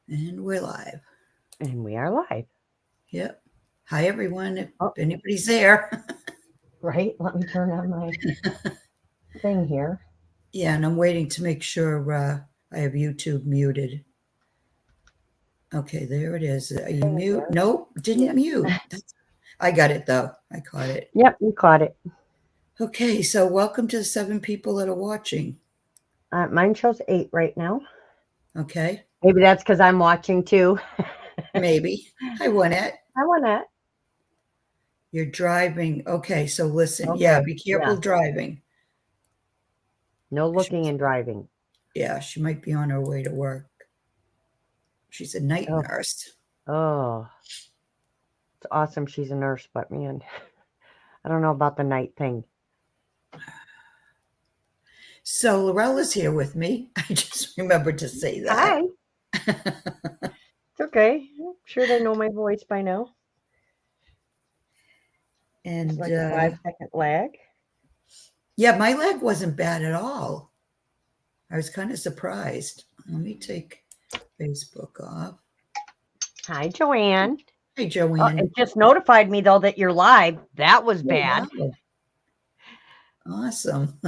And we're live. And we are live. Yep. Hi, everyone. If Oh, anybody's there. right. Let me turn on my thing here. Yeah, and I'm waiting to make sure I have YouTube muted. Okay, there it is. Are you mute? There. Nope, didn't Yeah. mute. I got it, though. I caught it. Yep, you caught it. Okay, so welcome to the 7 people that are watching. Mine shows 8 right now. Okay, Maybe that's because I'm watching too. maybe. Hi, Juanette. I want that. You're driving. Okay, so listen. Yeah, Okay. be careful Yeah. driving. No She, looking and driving. yeah, she might be on her way to work. She's a night Oh, nurse. oh, it's awesome. She's a nurse, but man, I don't know about the night thing. So Laurel is here with me. I just remembered to say that. Hi. It's okay. I'm sure they know my voice by now. It's And like a 5-second lag. yeah, my leg wasn't bad at all. I was kind of surprised. Let me take Facebook off. Hi, Joanne. Hey, Oh, Joanne. it just notified me though that you're live. That was Oh, bad. wow. Awesome.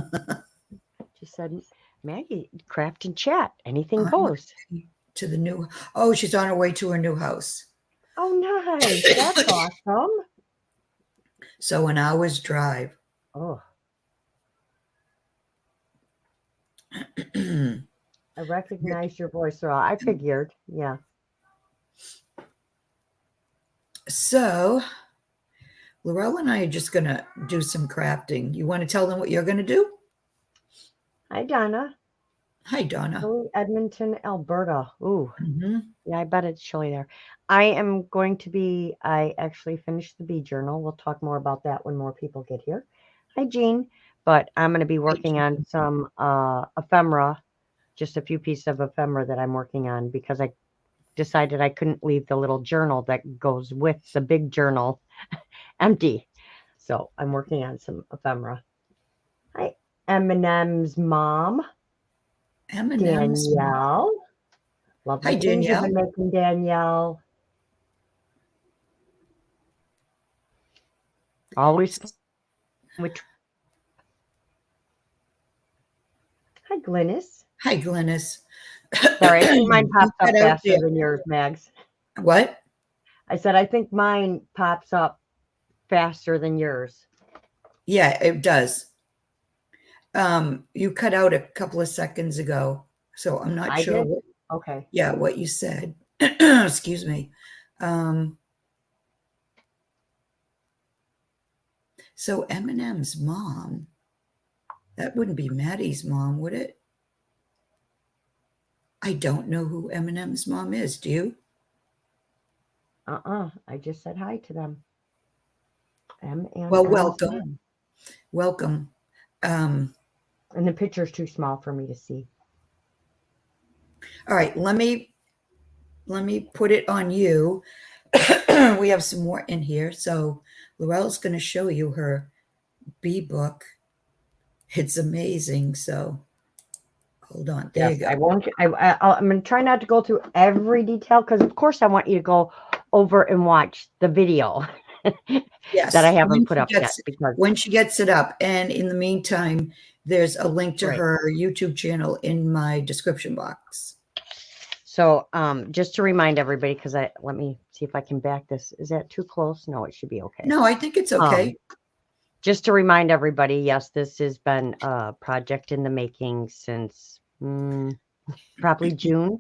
She said, Maggie, craft and chat. Anything On my goes. way to the new. Oh, she's on her way to her new house. Oh, nice. That's awesome. So an hour's drive. Oh, So I recognize your voice, Earl. I figured. Yeah. Laurel and I are just gonna do some crafting. You want to tell them what you're gonna do? Hi, Donna. Hi, Donna. Oh, Edmonton, Alberta. Ooh, Mm-hmm. yeah, I bet it's chilly there. I actually finished the bee journal. We'll talk more about that when more people get here. Hi, Jean. But I'm going to be working on some ephemera, just a few pieces of ephemera that I'm working on because I decided I couldn't leave the little journal that goes with the big journal empty. So I'm working on some ephemera. Hi, Eminem's mom, M&M's mom. Danielle. Hi, Lovely things you've Danielle. been making, Danielle. Always with. Hi, Glynis. Hi, Glennis. Sorry, I think mine You pops up got out faster there. than yours, Mags. What? I said I think mine pops up faster than yours. Yeah, it does. You cut out a couple of seconds ago, so I'm not I sure did. what, Okay. yeah, what you said. Excuse me. Um, so Eminem's mom, that wouldn't be Maddie's mom, would it? I don't know who Eminem's mom is. Do you? I just said hi to them. M and Well, M's welcome. mom. Welcome. Um, And the picture's too small for me to see. all right, let me put it on you. We have some more in here. So Laurel's going to show you her bee book. It's amazing. So hold on. There Yes, you go. I won't. I'm going to try not to go through every detail because, of course, I want you to go over and watch the video Yes. that I haven't put up yet. Because when she gets it up. And in the meantime, there's a link to right. her YouTube channel in my description box. So, just to remind everybody, because let me see if I can back this. Is that too close? No, it should be okay. No, I think it's okay. Just to remind everybody, yes, this has been a project in the making since probably June,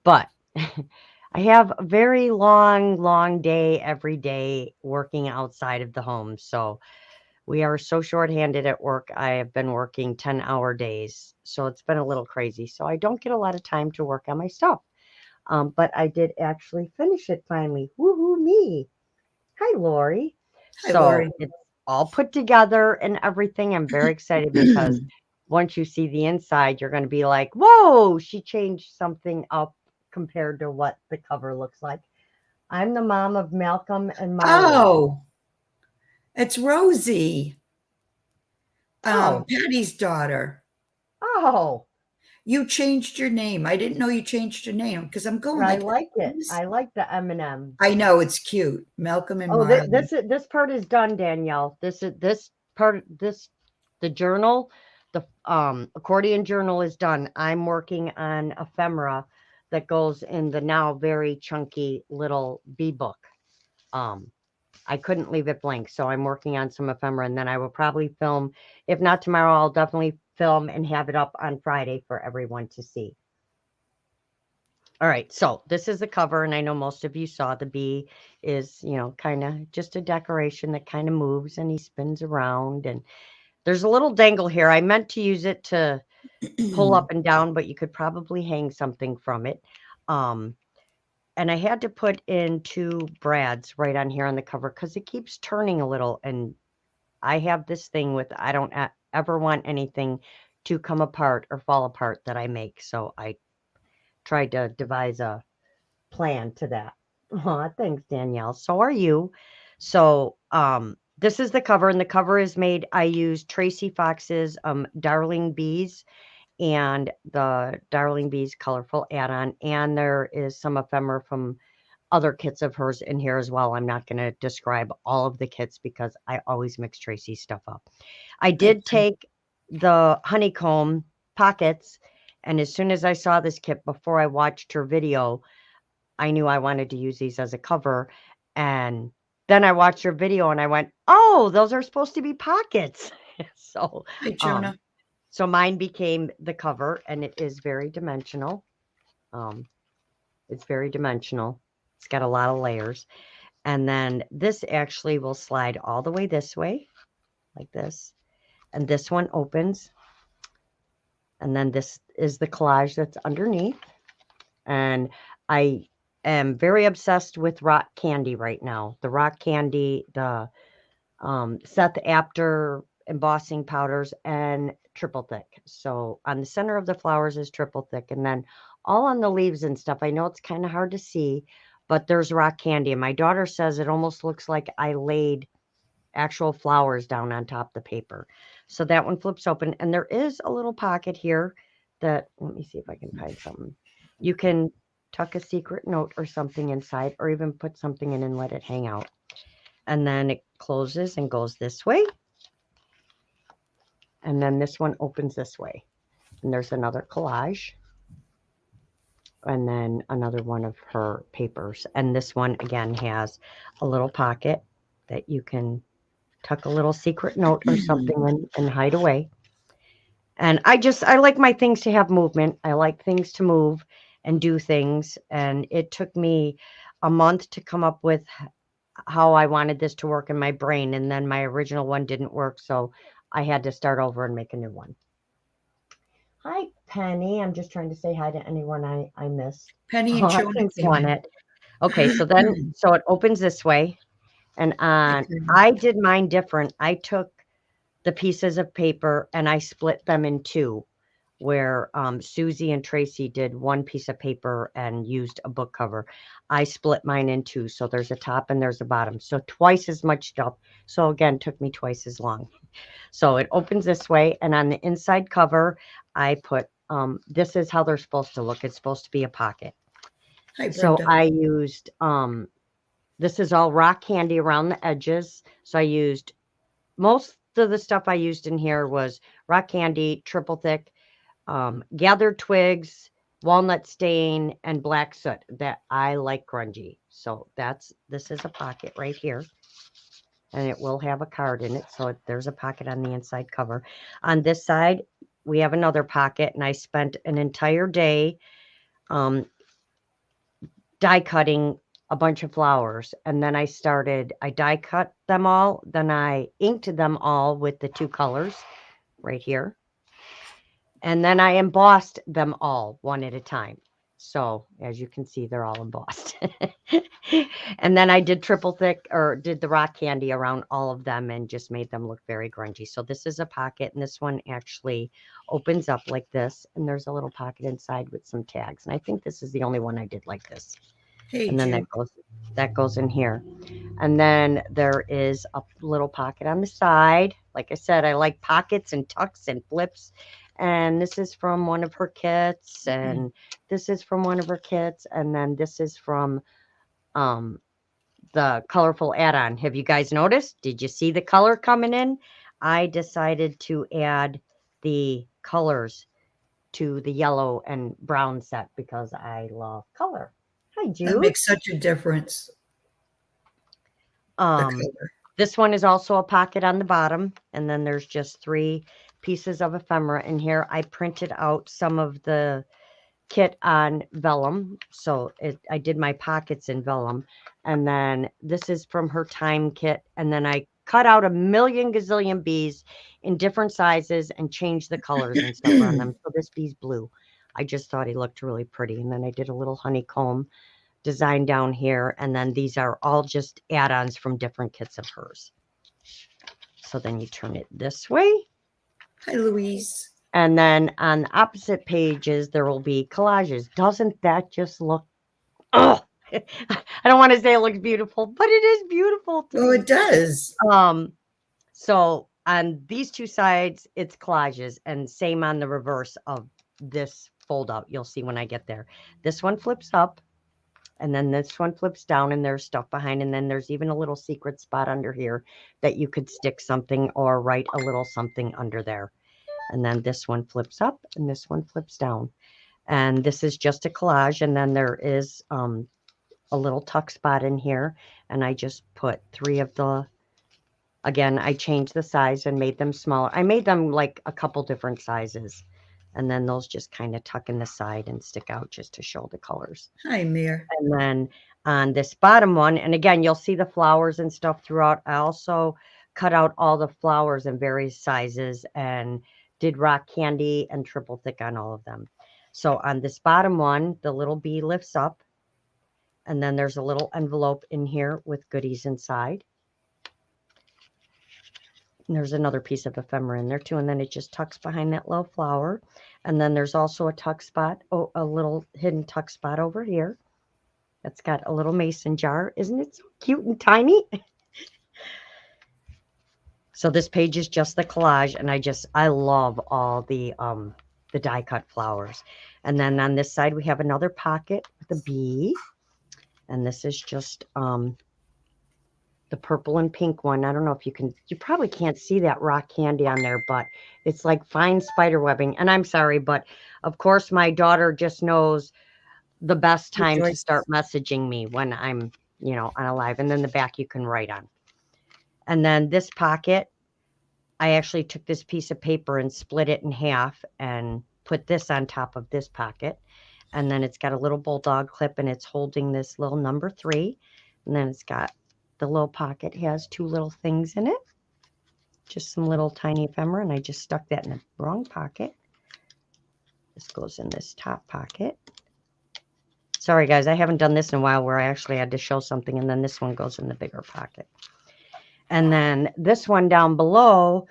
but I have a very long day every day working outside of the home. So we are so shorthanded at work. I have been working 10-hour days. So it's been a little crazy. So I don't get a lot of time to work on my stuff. But I did actually finish it finally. Woohoo me. Hi, Lori. Hi, So Lori. it's all put together and everything. I'm very excited because once you see the inside, you're going to be like, whoa, she changed something up compared to what the cover looks like. I'm the mom of Malcolm and Molly. Oh, it's Rosie. Oh. Patty's daughter. Oh. You changed your name. I didn't know you changed your name because I'm going I like, like it. "This-" I like the M&M. I know it's cute. Malcolm and Oh, Marley. this part is done, Danielle. This part, the journal, the accordion journal is done. I'm working on ephemera that goes in the now very chunky little bee book. I couldn't leave it blank, so I'm working on some ephemera, and then I will probably film. If not tomorrow, I'll definitely film and have it up on Friday for everyone to see. All right, so this is the cover, and I know most of you saw the bee is, you know, kind of just a decoration that kind of moves and he spins around. And there's a little dangle here. I meant to use it to pull up and down, but you could probably hang something from it. And I had to put in 2 brads right on here on the cover because it keeps turning a little. And I have this thing with, I don't ever want anything to come apart or fall apart that I make. So I tried to devise a plan to that. Oh, thanks, Danielle. So are you. So this is the cover, and the cover is made. I use Tracy Fox's Darling Bees and the Darling Bees colorful add-on, and there is some ephemera from other kits of hers in here as well. I'm not going to describe all of the kits because I always mix Tracy's stuff up. I did take the honeycomb pockets, and as soon as I saw this kit before I watched her video, I knew I wanted to use these as a cover. And then I watched her video and I went, oh, those are supposed to be pockets. So, Hi, Jonah. so mine became the cover, and it is very dimensional. It's very dimensional. It's got a lot of layers. And then this actually will slide all the way this way, like this. And this one opens. And then this is the collage that's underneath. And I am very obsessed with rock candy right now. The rock candy, the Seth Apter embossing powders, and triple thick. So on the center of the flowers is triple thick, and then all on the leaves and stuff. I know it's kind of hard to see, but there's rock candy. And my daughter says it almost looks like I laid actual flowers down on top of the paper. So that one flips open, and there is a little pocket here that, let me see if I can find something. You can tuck a secret note or something inside, or even put something in and let it hang out. And then it closes and goes this way. And then this one opens this way. And there's another collage. And then another one of her papers. And this one, again, has a little pocket that you can tuck a little secret note or something in and hide away. And I like my things to have movement. I like things to move and do things. And it took me a month to come up with how I wanted this to work in my brain. And then my original one didn't work. So I had to start over and make a new one. Hi, Penny. I'm just trying to say hi to anyone I missed. Penny and Jonah came in. it. Okay, so then, so it opens this way. And I did mine different. I took the pieces of paper and I split them in 2, where Susie and Tracy did one piece of paper and used a book cover. I split mine in 2. So there's a top and there's a bottom. So twice as much stuff. So again, took me twice as long. So it opens this way. And on the inside cover, I put, this is how they're supposed to look. It's supposed to be a pocket. Hi, So Brenda. I used, this is all rock candy around the edges. So I used, most of the stuff I used in here was rock candy, triple thick, gathered twigs, walnut stain, and black soot. That I like grungy. So this is a pocket right here. And it will have a card in it. So there's a pocket on the inside cover. On this side, we have another pocket. And I spent an entire day die cutting a bunch of flowers. And then I die cut them all. Then I inked them all with the 2 colors right here. And then I embossed them all one at a time. So as you can see, they're all embossed. And then I did triple thick, or did the rock candy around all of them and just made them look very grungy. So this is a pocket, and this one actually opens up like this. And there's a little pocket inside with some tags. And I think this is the only one I did like this. Hey, and then that goes in here. And then there is a little pocket on the side. Like I said, I like pockets and tucks and flips. And this is from one of her kits, and this is from one of her kits, and then this is from the colorful add-on. Have you guys noticed? Did you see the color coming in? I decided to add the colors to the yellow and brown set because I love color. Hi, That Jude. makes such a difference. The color. This one is also a pocket on the bottom, and then there's just 3 pieces of ephemera in here. I printed out some of the kit on vellum, so I did my pockets in vellum, and then this is from her time kit, and then I cut out a million gazillion bees in different sizes and changed the colors and stuff on them. So this bee's blue. I just thought he looked really pretty, and then I did a little honeycomb design down here, and then these are all just add-ons from different kits of hers. So then you turn it this way. Hi, Louise. And then on the opposite pages, there will be collages. Doesn't that just look, oh, I don't want to say it looks beautiful, but it is beautiful. Oh, it does. So on these 2 sides, it's collages, and same on the reverse of this fold out. You'll see when I get there. This one flips up, and then this one flips down, and there's stuff behind, and then there's even a little secret spot under here that you could stick something or write a little something under there. And then this one flips up and this one flips down. And this is just a collage. And then there is a little tuck spot in here. And I just put 3 of the, again, I changed the size and made them smaller. I made them like a couple different sizes. And then those just kind of tuck in the side and stick out just to show the colors. Hi, Mir. And then on this bottom one, and again, you'll see the flowers and stuff throughout. I also cut out all the flowers in various sizes and did rock candy and triple thick on all of them. So on this bottom one, the little bee lifts up, and then there's a little envelope in here with goodies inside. And there's another piece of ephemera in there too, and then it just tucks behind that little flower. And then there's also a tuck spot, a little hidden tuck spot over here. That's got a little mason jar. Isn't it so cute and tiny? So this page is just the collage, and I love all the die cut flowers. And then on this side, we have another pocket with a bee. And this is just the purple and pink one. I don't know if you probably can't see that rock candy on there, but it's like fine spider webbing. And I'm sorry, but of course my daughter just knows the best time to start messaging me when I'm, on a live. And then the back you can write on. And then this pocket, I actually took this piece of paper and split it in half and put this on top of this pocket. And then it's got a little bulldog clip, and it's holding this little number 3. And then it's got the little pocket has 2 little things in it. Just some little tiny ephemera, and I just stuck that in the wrong pocket. This goes in this top pocket. Sorry, guys, I haven't done this in a while where I actually had to show something, and then this one goes in the bigger pocket. And then this one down below,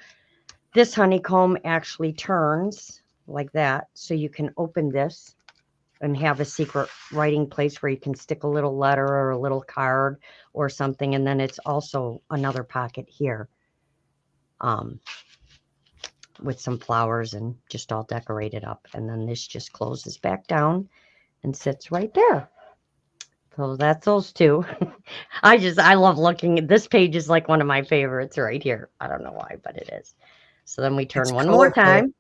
this honeycomb actually turns like that. So you can open this and have a secret writing place where you can stick a little letter or a little card or something. And then it's also another pocket here with some flowers and just all decorated up. And then this just closes back down and sits right there. So that's those 2. I love looking at this page. Is like one of my favorites right here. I don't know why, but it is. So then we turn one more time.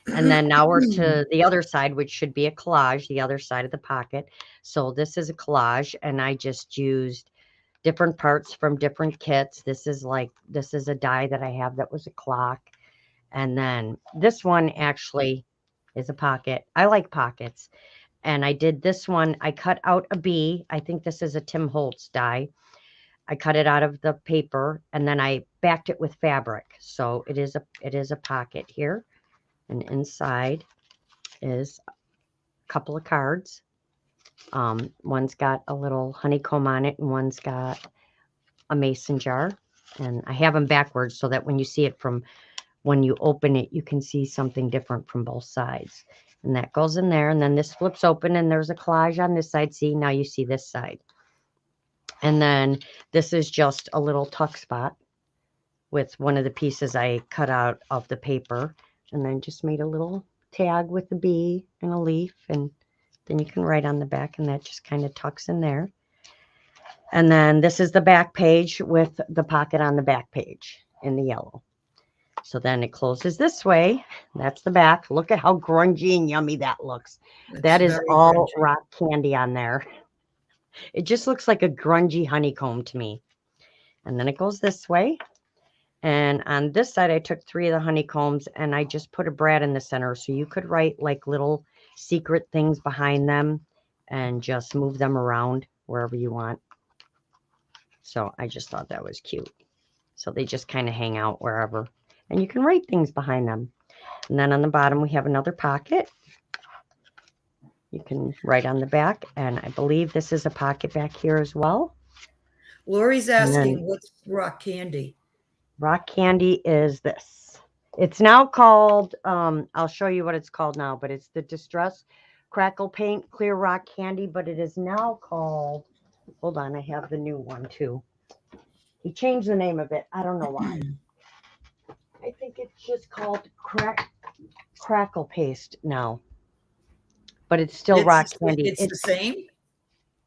And then now we're to the other side, which should be a collage, the other side of the pocket. So this is a collage, and I just used different parts from different kits. This is a die that I have that was a clock. And then this one actually is a pocket. I like pockets. And I did this one. I cut out a bee. I think this is a Tim Holtz die. I cut it out of the paper, and then I backed it with fabric. So it is a pocket here. And inside is a couple of cards. One's got a little honeycomb on it, and one's got a mason jar. And I have them backwards so that when you see it from when you open it, you can see something different from both sides. And that goes in there. And then this flips open, and there's a collage on this side. See, now you see this side. And then this is just a little tuck spot with one of the pieces I cut out of the paper. and then just made a little tag with a bee and a leaf, and then you can write on the back, and that just kind of tucks in there. And then this is the back page with the pocket on the back page in the yellow. So then it closes this way. That's the back. Look at how grungy and yummy that looks. That is all grungy. rock candy on there. It just looks like a grungy honeycomb to me. And then it goes this way. And on this side, I took 3 of the honeycombs and I just put a brad in the center. So you could write like little secret things behind them and just move them around wherever you want. So I just thought that was cute. So they just kind of hang out wherever. And you can write things behind them. And then on the bottom, we have another pocket. You can write on the back. And I believe this is a pocket back here as well. Lori's asking, what's rock candy? Rock candy is this. It's now called, I'll show you what it's called now, but it's the Distress Crackle Paint Clear Rock Candy, but it is now called, hold on, I have the new one too. He changed the name of it. I don't know why. I think it's just called Crackle Paste now, but it's still rock candy. It's the same?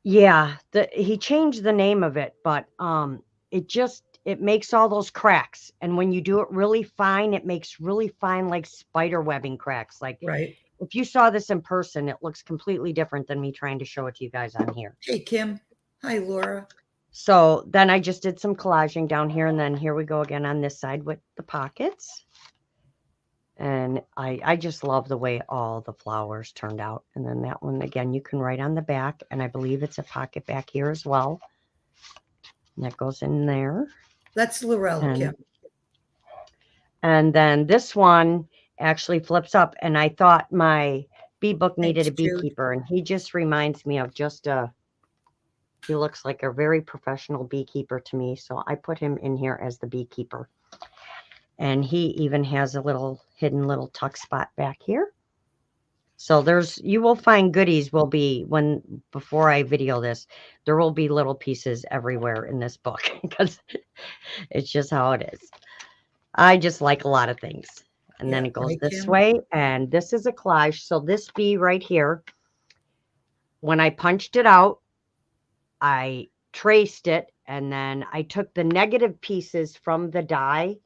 Yeah, he changed the name of it, but it makes all those cracks. And when you do it really fine, it makes really fine, like spider webbing cracks. Like, right. If you saw this in person, it looks completely different than me trying to show it to you guys on here. Hey, Kim. Hi, Laura. So then I just did some collaging down here. And then here we go again on this side with the pockets. And I just love the way all the flowers turned out. And then that one, again, you can write on the back. And I believe it's a pocket back here as well. And that goes in there. That's Laurel, Kim. And then this one actually flips up. And I thought my bee book needed a beekeeper. And he just reminds me of he looks like a very professional beekeeper to me. So I put him in here as the beekeeper. And he even has a little hidden little tuck spot back here. So you will find goodies before I video this, there will be little pieces everywhere in this book because it's just how it is. I just like a lot of things. And then it goes this way. And this is a collage. So this bee right here, when I punched it out, I traced it. And then I took the negative pieces from the die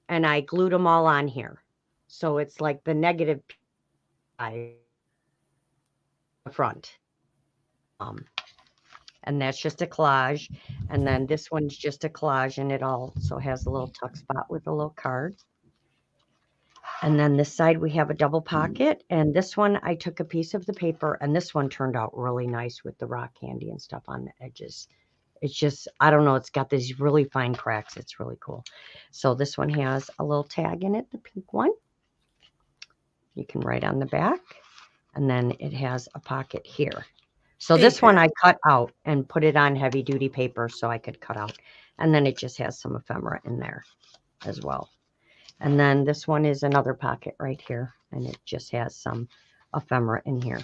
and I glued them all on here. So it's like the negative front. And that's just a collage. And then this one's just a collage, and it also has a little tuck spot with a little card. And then this side we have a double pocket. And this one I took a piece of the paper, and this one turned out really nice with the rock candy and stuff on the edges. It's just, I don't know, it's got these really fine cracks. It's really cool. So this one has a little tag in it, the pink one. You can write on the back. And then it has a pocket here. So this one I cut out and put it on heavy duty paper so I could cut out. And then it just has some ephemera in there as well. And then this one is another pocket right here. And it just has some ephemera in here.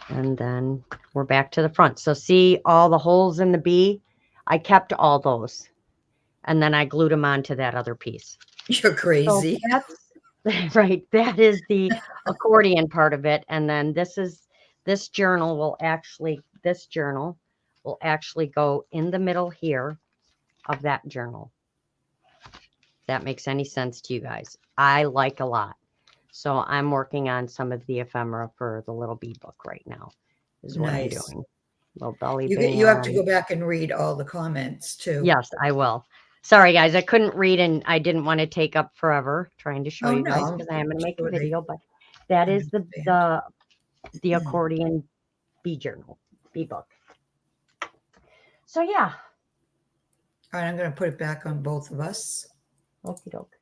And then we're back to the front. So see all the holes in the bee? I kept all those. And then I glued them onto that other piece. You're crazy. So right. That is the accordion part of it. And then this journal will actually go in the middle here of that journal. If that makes any sense to you guys. I like a lot. So I'm working on some of the ephemera for the little bee book right now is what I'm doing. Little belly band. You have to go back and read all the comments too. Yes, I will. Sorry, guys, I couldn't read and I didn't want to take up forever trying to show you guys because I am going to make a video, but that is the accordion bee journal, bee book. So yeah. All right, I'm going to put it back on both of us. Okie doke.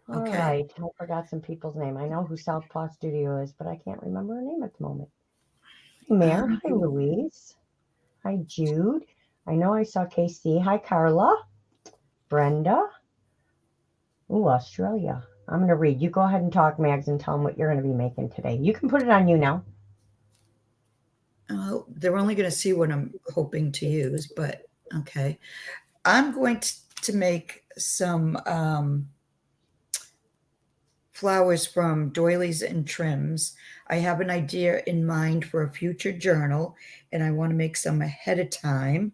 All right, I forgot some people's name. I know who Southpaw Studio is, but I can't remember her name at the moment. Hi, Mare. Hi, Louise. Hi, Jude. I know I saw KC. Hi, Carla. Brenda. Ooh, Australia. I'm going to read. You go ahead and talk, Mags, and tell them what you're going to be making today. You can put it on you now. They're only going to see what I'm hoping to use, but okay. I'm going to make some flowers from Doilies and Trims. I have an idea in mind for a future journal, and I want to make some ahead of time.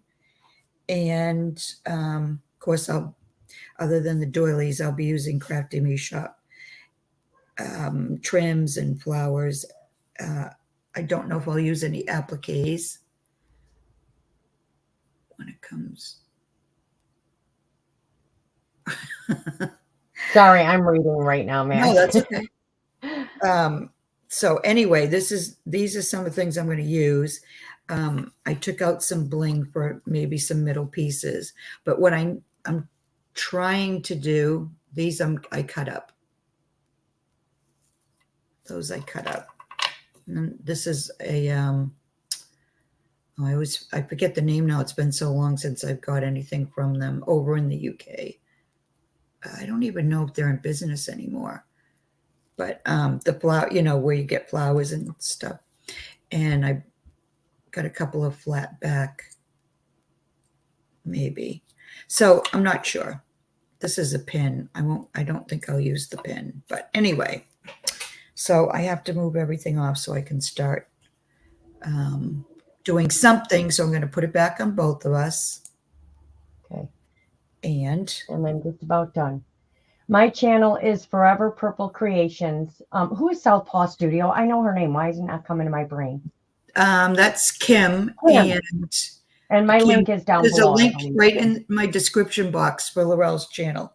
And of course, other than the doilies, I'll be using Crafty Me Shop trims and flowers. I don't know if I'll use any appliques when it comes. Sorry, I'm reading right now, man. No, that's okay. So anyway, these are some of the things I'm going to use. I took out some bling for maybe some middle pieces, but what I'm trying to do, these I cut up. Those I cut up. And this is a I forget the name now. It's been so long since I've got anything from them over in the UK. I don't even know if they're in business anymore. But the flower, where you get flowers and stuff. And I got a couple of flat back, maybe. So I'm not sure. This is a pin. I don't think I'll use the pin. But anyway, so I have to move everything off so I can start doing something. So I'm going to put it back on both of us. Okay. And I'm just about done. My channel is Forever Purple Creations. Who is Southpaw Studio? I know her name. Why is it not coming to my brain? That's Kim. And my link is down below. There's a link right in my description box for Laurel's channel.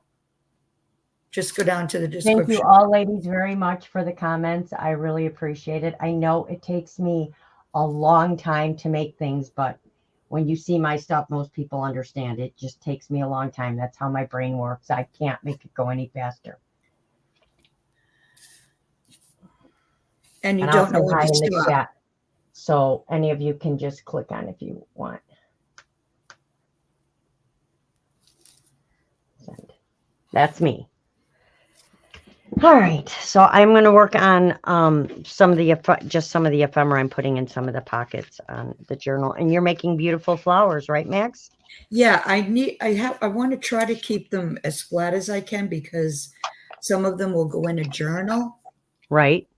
Just go down to the description. Thank you all, ladies, very much for the comments. I really appreciate it. I know it takes me a long time to make things, but when you see my stuff, most people understand. It just takes me a long time. That's how my brain works. I can't make it go any faster. And you don't know what to stop. Chat. So any of you can just click on if you want. Send. That's me. All right, so I'm going to work on some of the ephemera I'm putting in some of the pockets on the journal. And you're making beautiful flowers, right, Max? Yeah, I want to try to keep them as flat as I can because some of them will go in a journal. Right.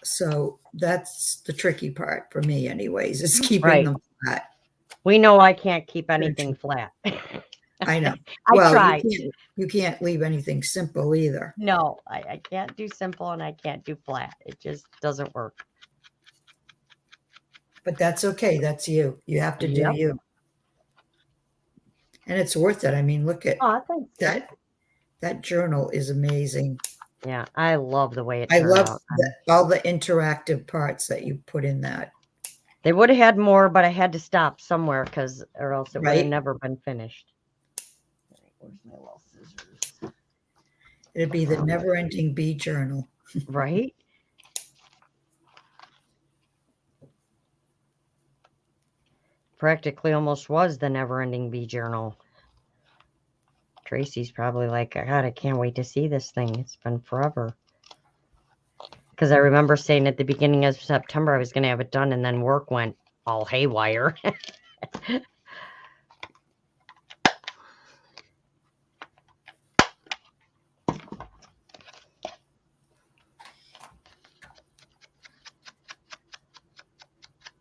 So that's the tricky part for me, anyways, is keeping them flat. We know I can't keep anything flat. I know. I tried. You can't leave anything simple either. No, I can't do simple and I can't do flat. It just doesn't work. But that's okay. That's you. You have to do you. And it's worth it. I mean, look at that. That journal is amazing. Yeah, I love the way it turned out. All the interactive parts that you put in that. They would have had more, but I had to stop somewhere or else it would have never been finished. Where's my little scissors? It'd be the never-ending bee journal. Right? Practically almost was the never-ending bee journal. Tracy's probably like, God, I can't wait to see this thing. It's been forever. Because I remember saying at the beginning of September I was going to have it done, and then work went all haywire.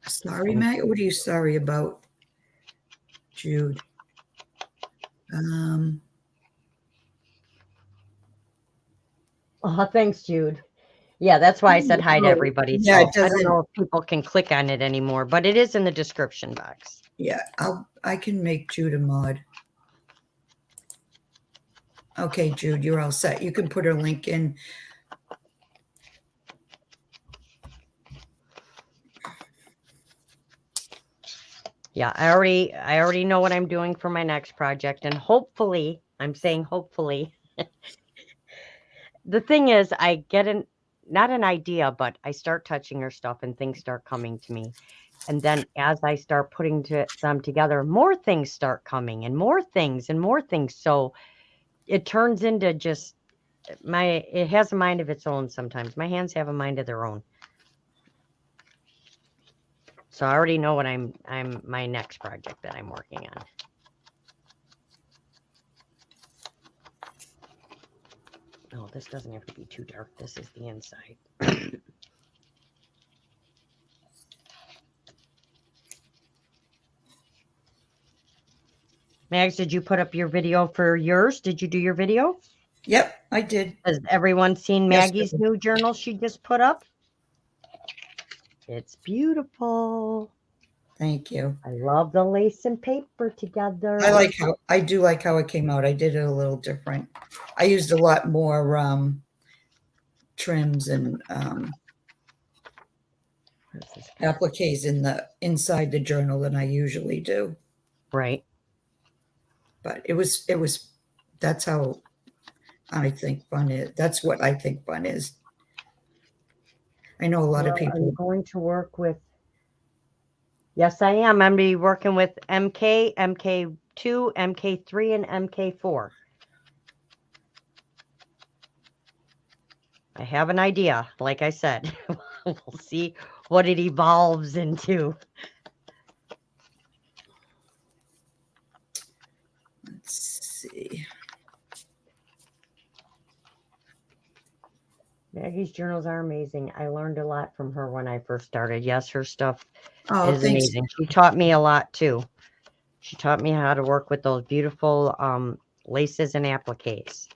Sorry, Matt. What are you sorry about, Jude? Oh, thanks, Jude. Yeah, that's why I said hi to everybody. Yeah, so I don't know if people can click on it anymore, but it is in the description box. Yeah, I can make Jude a mod. Okay, Jude, you're all set. You can put a link in. Yeah, I already know what I'm doing for my next project, and hopefully, I'm saying hopefully. The thing is, I get not an idea, but I start touching her stuff and things start coming to me. And then as I start putting them together, more things start coming and more things and more things. So it turns into just it has a mind of its own sometimes. My hands have a mind of their own. So I already know what my next project that I'm working on. No, this doesn't have to be too dark. This is the inside. Mags, did you put up your video for yours? Did you do your video? Yep, I did. Has everyone seen Maggie's Yesterday. new journal she just put up? It's beautiful. Thank you. I love the lace and paper together. I do like how it came out. I did it a little different. I used a lot more trims and appliques inside the journal than I usually do. Right. But it was that's how I think fun is. That's what I think fun is. I know a lot of people. I'm going to work with. Yes, I am. I'm going to be working with MK, MK2, MK3, and MK4. I have an idea. Like I said, we'll see what it evolves into. Let's see. Maggie's journals are amazing. I learned a lot from her when I first started. Yes, her stuff is Thanks. amazing. She taught me a lot too. She taught me how to work with those beautiful laces and appliques.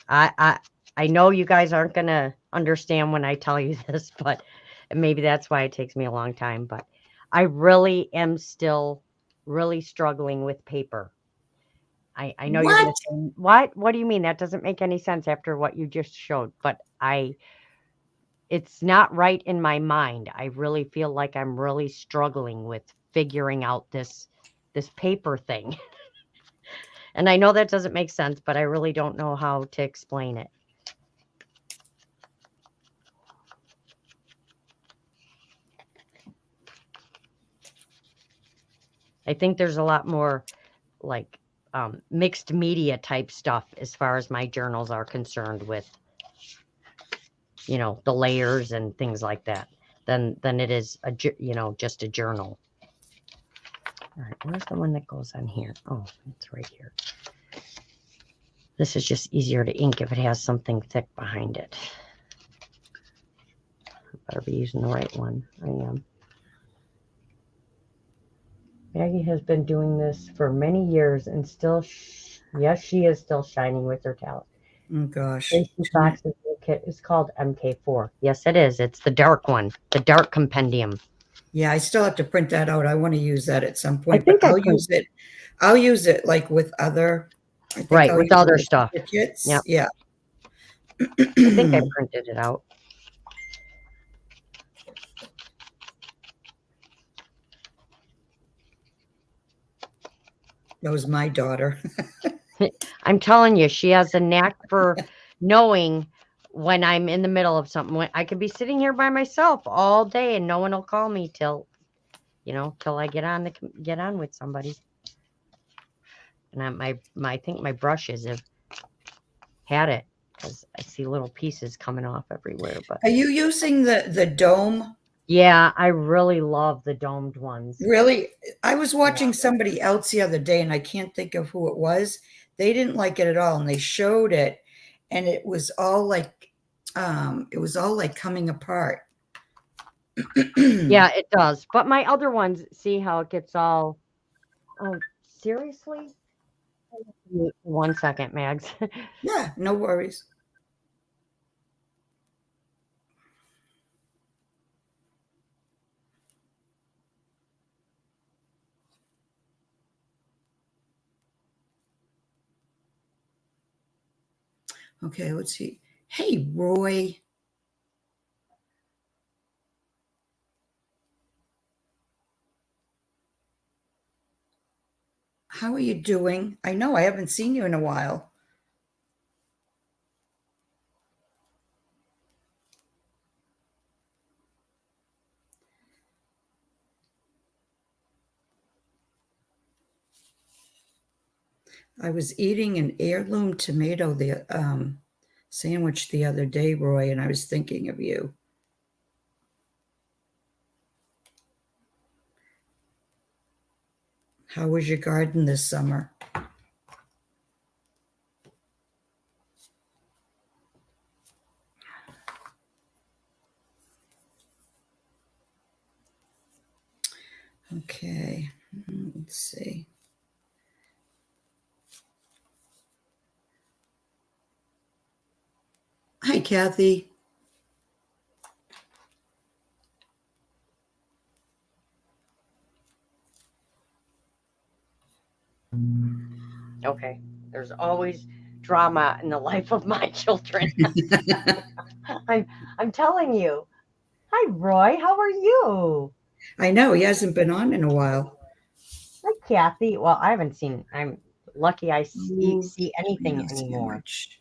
I know you guys aren't going to understand when I tell you this, but maybe that's why it takes me a long time. But I really am still really struggling with paper. I know you're going to say, what? What do you mean? That doesn't make any sense after what you just showed. But it's not right in my mind. I really feel like I'm really struggling with figuring out this paper thing. And I know that doesn't make sense, but I really don't know how to explain it. I think there's a lot more like mixed media type stuff as far as my journals are concerned with, you know, the layers and things like that than it is, just a journal. All right, where's the one that goes on here? Oh, it's right here. This is just easier to ink if it has something thick behind it. I better be using the right one. I am. Maggie has been doing this for many years and still, yes, she is still shining with her talent. Oh, gosh. Tracy Fox's new kit is called MK4. Yes, it is. It's the dark one, the dark compendium. Yeah, I still have to print that out. I want to use that at some point, but I'll use it like with other. Right, with other stuff. Kits. Yep. Yeah. I think I printed it out. That was my daughter. I'm telling you, she has a knack for knowing when I'm in the middle of something. I could be sitting here by myself all day and no one will call me till I get on with somebody. And I think my brushes have had it because I see little pieces coming off everywhere. But are you using the dome? Yeah, I really love the domed ones. Really? I was watching somebody else the other day and I can't think of who it was. They didn't like it at all. And they showed it and it was all like coming apart. Yeah, it does. But my other ones, see how it gets all, oh, seriously? 1 second, Mags. Yeah, no worries. Okay, let's see. Hey, Roy. How are you doing? I know I haven't seen you in a while. I was eating an heirloom tomato sandwich the other day, Roy, and I was thinking of you. How was your garden this summer? Okay, let's see. Hi, Kathy. Okay. There's always drama in the life of my children. I'm telling you. Hi, Roy. How are you? I know he hasn't been on in a while. Hi, Kathy. Well, I haven't seen. I'm lucky I Ooh, see anything tomato anymore. sandwich.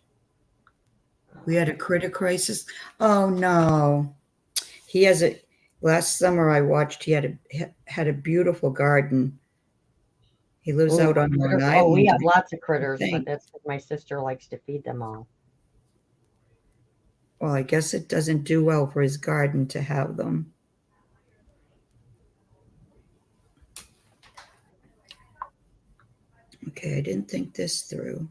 We had a critter crisis. Oh no, he has a. Last summer I watched. He had a beautiful garden. He lives Ooh, out on Long critters. Oh, we Island, have lots of I critters, but think. that's because my sister likes to feed them all. Well, I guess it doesn't do well for his garden to have them. Okay, I didn't think this through.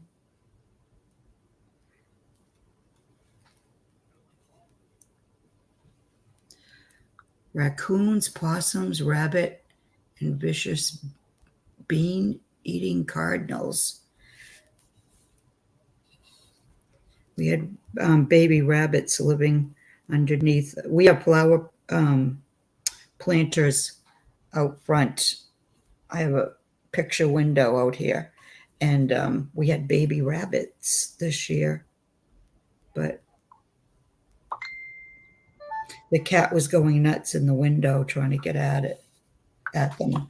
Raccoons, possums, rabbit, and vicious bean-eating cardinals. We had baby rabbits living underneath. We have flower planters out front. I have a picture window out here, and we had baby rabbits this year, but the cat was going nuts in the window trying to get at them.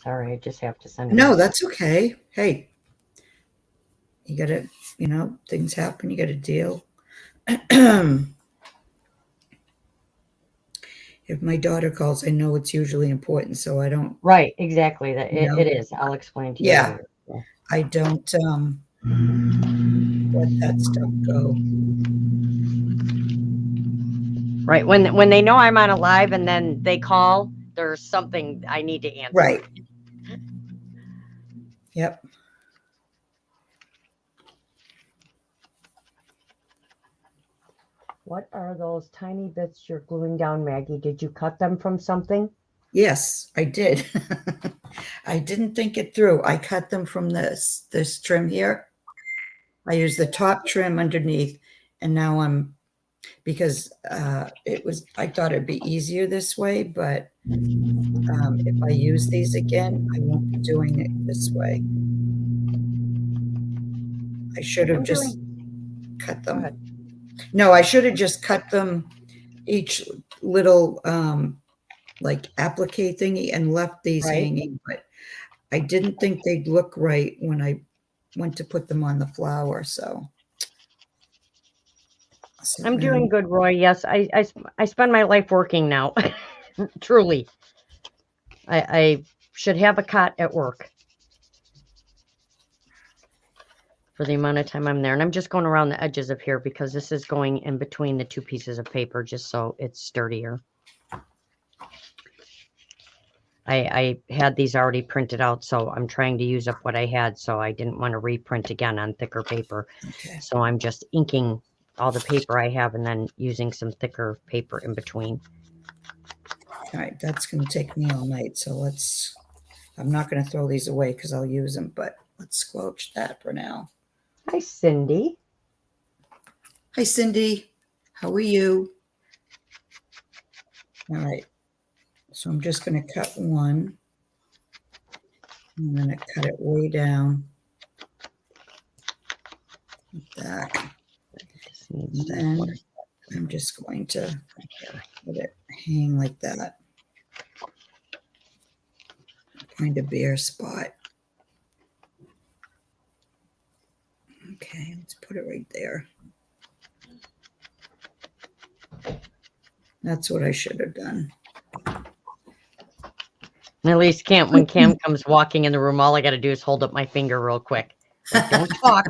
Sorry, I just have to send a No, message. that's okay. Hey, you gotta, things happen. You gotta deal. If my daughter calls, I know it's usually important, so I don't, Right, exactly. That you know, it is. I'll explain to you yeah, later. So. I don't let that stuff go. Right. When they know I'm on a live and then they call, there's something I need to answer. Right. Yep. What are those tiny bits you're gluing down, Maggie? Did you cut them from something? Yes, I did. I didn't think it through. I cut them from this trim here. I used the top trim underneath, and now because I thought it'd be easier this way, but if I use these again, I won't be doing it this way. I should have just cut Go ahead. them. No, I should have just cut them each little like applique thingy and left these Right. hanging, but I didn't think they'd look right when I went to put them on the flower. So I'm doing good, Roy. Yes, I spend my life working now. Truly. I should have a cot at work for the amount of time I'm there. And I'm just going around the edges of here because this is going in between the two pieces of paper just so it's sturdier. I had these already printed out, so I'm trying to use up what I had, so I didn't want to reprint again on thicker paper. Okay. So I'm just inking all the paper I have and then using some thicker paper in between. All right, that's going to take me all night. So I'm not going to throw these away because I'll use them, but let's squelch that for now. Hi, Cindy. Hi, Cindy. How are you? All right. So I'm just going to cut one. I'm going to cut it way down. Like that. And then I'm just going to let it hang like that. Find a bare spot. Okay, let's put it right there. That's what I should have done. And at least when Cam comes walking in the room, all I got to do is hold up my finger real quick. Like, don't talk.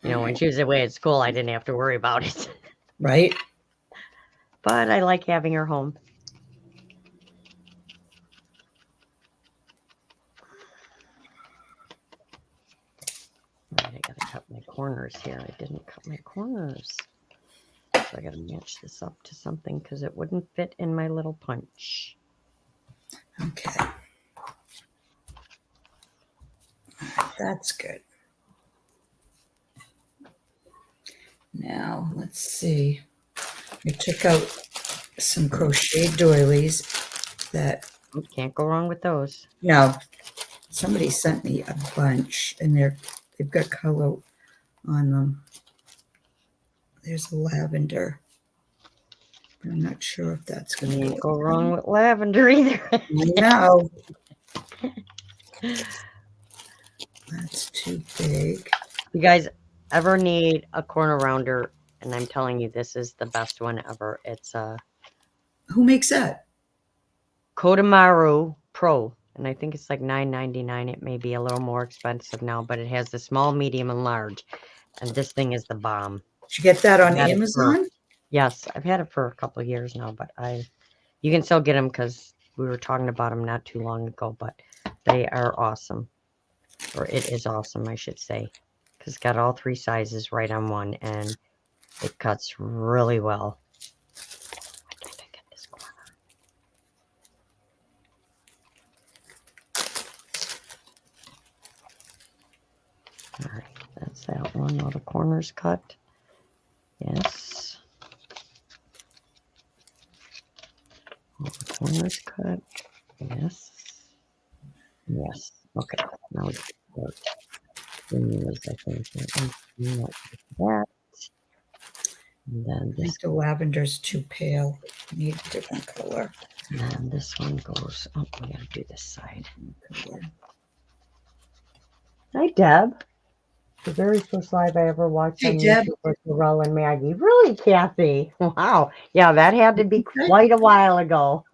When she was away at school, I didn't have to worry about it. Right? But I like having her home. corners here. I didn't cut my corners. So I got to match this up to something because it wouldn't fit in my little punch. Okay. That's good. Now, let's see. I took out some crochet doilies that, You can't go wrong with those. somebody sent me a bunch, and they've got color on them. There's a lavender, but I'm not sure if that's going to Can't go wrong with lavender either. I know. That's too big. You guys ever need a corner rounder? And I'm telling you, this is the best one ever. It's a Who makes that? Kodamaru Pro. And I think it's like $9.99. It may be a little more expensive now, but it has the small, medium, and large. And this thing is the bomb. Did you get that on I've had it Amazon? Yes, I've had it for a couple of years now, but you can still get them because we were talking about them not too long ago, but they are awesome. Or it is awesome, I should say, because it's got all three sizes right on one, and it cuts really well. Why can't I get this corner? All right, that's that one. All the corners cut. Yes. All the corners cut. Yes. Yes. Okay. Now we start. I think that. And then I this, think the lavender's too pale. Need a different color. and then this one goes. Oh, we gotta do this side. Hi, Deb. The very first live I ever watched Hey, on Deb. YouTube was Laurel and Maggie. Really, Kathy? Wow. Yeah, that had to be Okay. quite a while ago.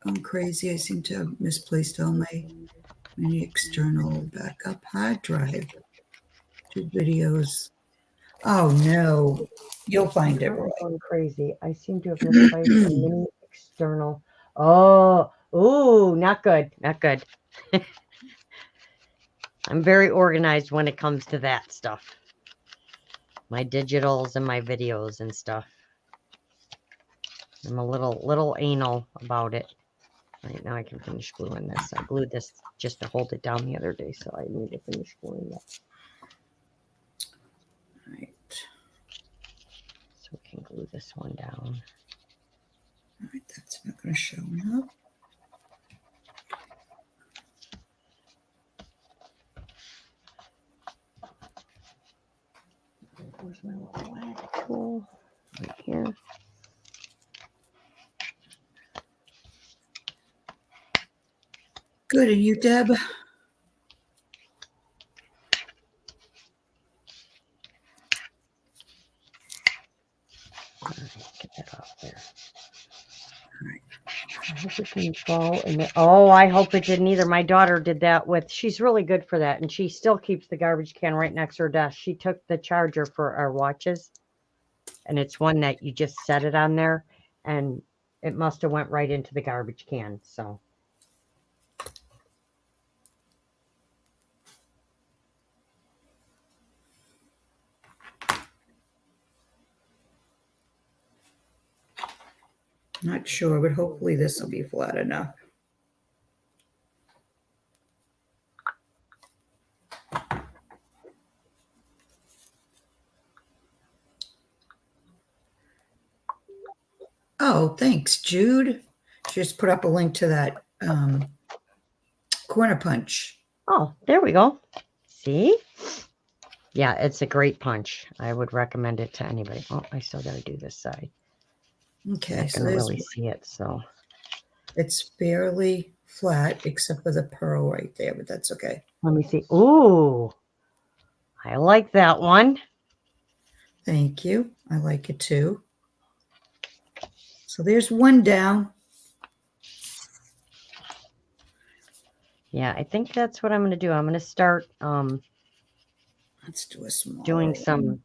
I'm crazy. I seem to have misplaced all my external backup hard drive. 2 videos. Oh no. You'll find it, I'm Roy. going crazy. I seem to have misplaced a mini external. Oh, ooh, not good. Not good. I'm very organized when it comes to that stuff. My digitals and my videos and stuff. I'm a little anal about it. Right now I can finish gluing this. I glued this just to hold it down the other day, so I need to finish gluing it. Right. So we can glue this one down. All right, that's not going to show up. Where's my little wag tool? Right here. Good, and you, Deb? All right, get that off there. All right. I hope it didn't fall in the, oh, I hope it didn't either. My daughter did that with, she's really good for that. And she still keeps the garbage can right next to her desk. She took the charger for our watches, and it's one that you just set it on there, and it must have went right into the garbage can. So. Not sure, but hopefully this will be flat enough. Oh, thanks, Jude. Just put up a link to that corner punch. Oh, there we go. See? Yeah, it's a great punch. I would recommend it to anybody. Oh, I still got to do this side. Okay, So I really see it, so. It's fairly flat except for the pearl right there, but that's okay. Let me see. Ooh, I like that one. Thank you. I like it too. So there's one down. Yeah, I think that's what I'm going to do. I'm going to start Let's do a small doing some,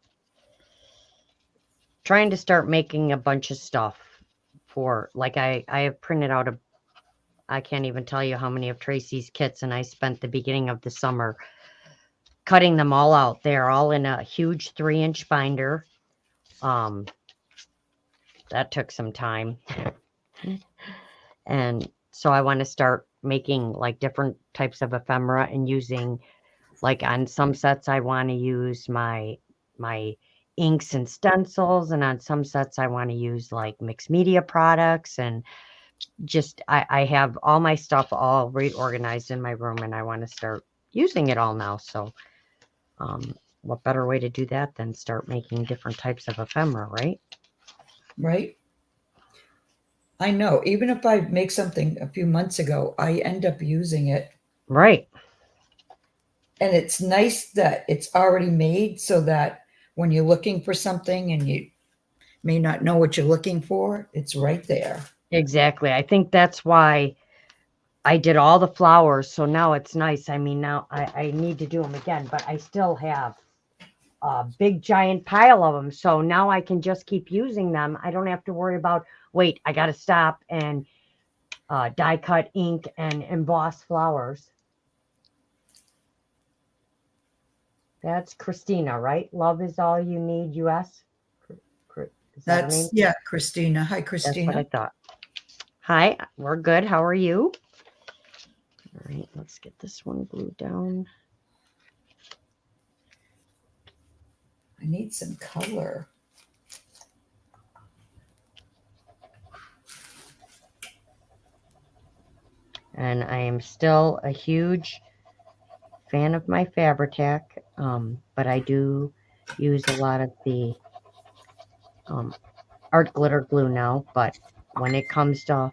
trying to start making a bunch of stuff for, like I have printed out I can't even tell you how many of Tracy's kits, and I spent the beginning of the summer cutting them all out. They're all in a huge 3-inch binder. That took some time. And so I want to start making like different types of ephemera and using, like on some sets I want to use my inks and stencils, and on some sets I want to use like mixed media products, and just I have all my stuff all reorganized in my room, and I want to start using it all now. So what better way to do that than start making different types of ephemera, right? Right? I know. Even if I make something a few months ago, I end up using it. Right. And it's nice that it's already made so that when you're looking for something and you may not know what you're looking for, it's right there. Exactly. I think that's why I did all the flowers. So now it's nice. I mean, now I need to do them again, but I still have a big giant pile of them. So now I can just keep using them. I don't have to worry about, wait, I got to stop and die cut ink and emboss flowers. That's Christina, right? Love is all you need, US. Is that her name? Yeah, Christina. Hi, Christina. That's what I thought. Hi, we're good. How are you? All right, let's get this one glued down. I need some color. And I am still a huge fan of my Fabri-Tac, but I do use a lot of the art glitter glue now. But when it comes to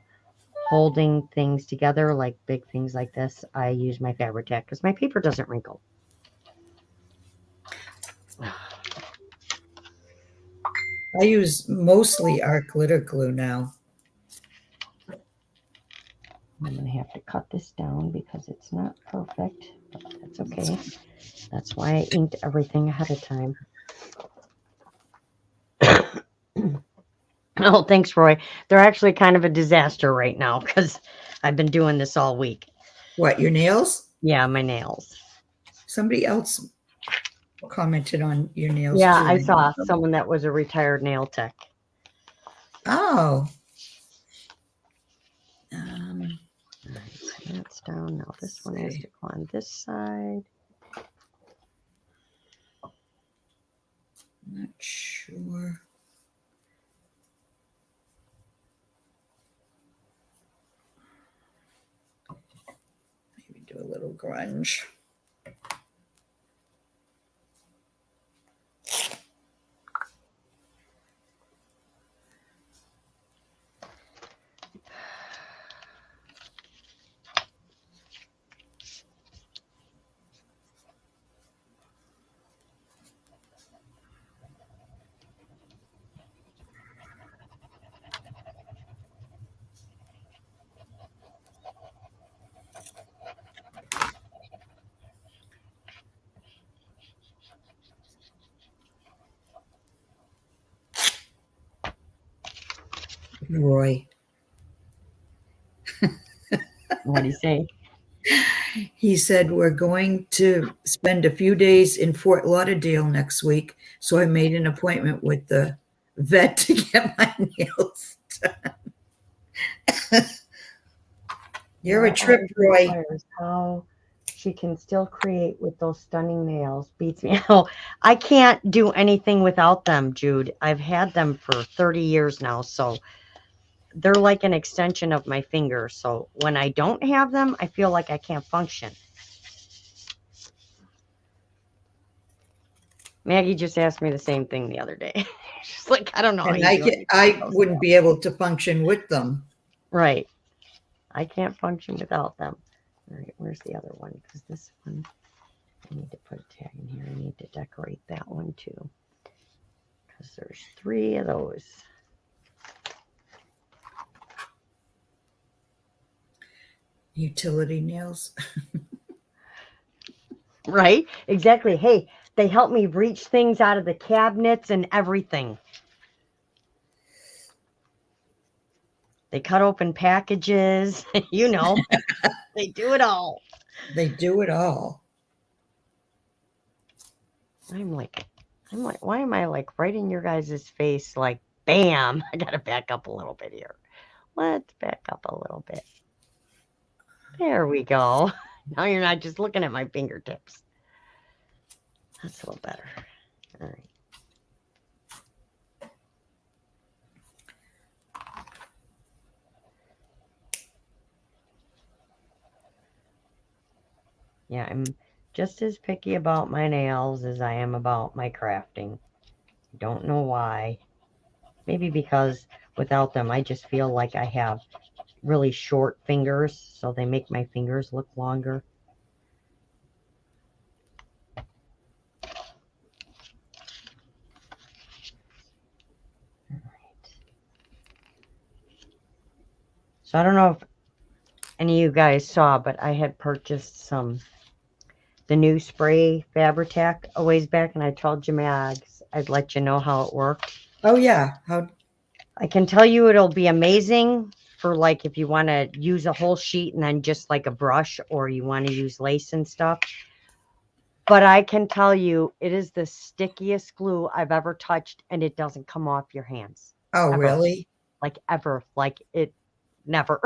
holding things together, like big things like this, I use my Fabri-Tac because my paper doesn't wrinkle. I use mostly art glitter glue now. I'm going to have to cut this down because it's not perfect, but that's okay. That's why I inked everything ahead of time. Oh, thanks, Roy. They're actually kind of a disaster right now because I've been doing this all week. What, your nails? Yeah, my nails. Somebody else commented on your nails. Yeah, too. I saw someone that was a retired nail tech. Oh. Right, so that's down. Now this one has to go on this side. Not sure. Maybe do a little grunge. Roy. What do you say? He said, we're going to spend a few days in Fort Lauderdale next week. So I made an appointment with the vet to get my nails done. You're a trip, Roy. How she can still create with those stunning nails beats me. Oh, I can't do anything without them, Jude. I've had them for 30 years now, so they're like an extension of my finger. So when I don't have them, I feel like I can't function. Maggie just asked me the same thing the other day. She's like, I don't know. And I wouldn't be able to function with them. Right. I can't function without them. All right, where's the other one? Because this one, I need to put a tag in here. I need to decorate that one too. Because there's 3 of those. Utility nails. Right? Exactly. Hey, they help me reach things out of the cabinets and everything. They cut open packages. You know, they do it all. They do it all. I'm like, why am I like right in your guys' face? Like, bam! I gotta back up a little bit here. Let's back up a little bit. There we go. Now you're not just looking at my fingertips. That's a little better. All right. Yeah, I'm just as picky about my nails as I am about my crafting. Don't know why. Maybe because without them, I just feel like I have really short fingers, so they make my fingers look longer. All right. So I don't know if any of you guys saw, but I had purchased the new spray Fabri-Tac a ways back, and I told you, Mags, I'd let you know how it worked. Oh yeah. How? I can tell you it'll be amazing for like if you want to use a whole sheet and then just like a brush, or you want to use lace and stuff. But I can tell you it is the stickiest glue I've ever touched, and it doesn't come off your hands. Oh, ever. really? Like ever. Like it never.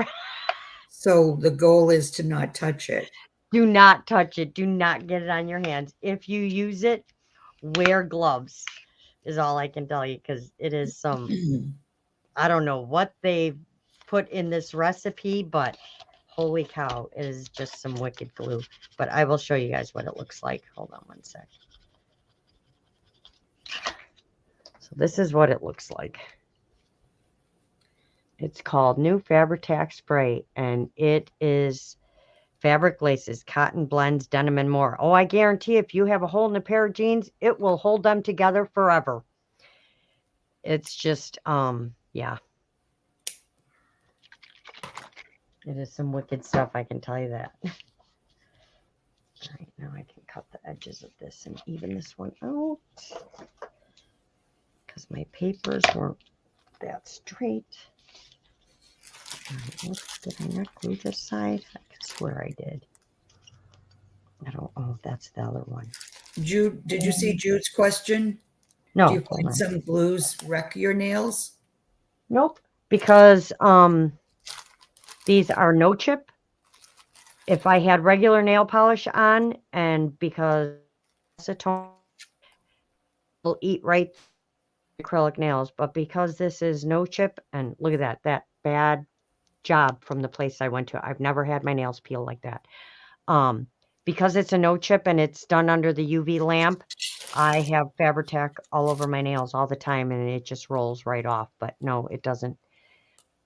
So the goal is to not touch it. Do not touch it. Do not get it on your hands. If you use it, wear gloves is all I can tell you, because it is I don't know what they put in this recipe, but holy cow, it is just some wicked glue. But I will show you guys what it looks like. Hold on one sec. So this is what it looks like. It's called New Fabri-Tac Spray, and it is fabric laces, cotton blends, denim, and more. Oh, I guarantee if you have a hole in a pair of jeans, it will hold them together forever. It's just, yeah. It is some wicked stuff, I can tell you that. All right, now I can cut the edges of this and even this one out, because my papers weren't that straight. All right, oops, did I not glue this side? I could swear I did. I don't, oh, that's the other one. Jude, did you see Jude's question? No. Do you find some glues wreck your nails? Nope, because these are no chip. If I had regular nail polish on, and because acetone will eat right acrylic nails, but because this is no chip, and look at that bad job from the place I went to. I've never had my nails peel like that. Because it's a no chip and it's done under the UV lamp, I have Fabri-Tac all over my nails all the time, and it just rolls right off. But no, it doesn't.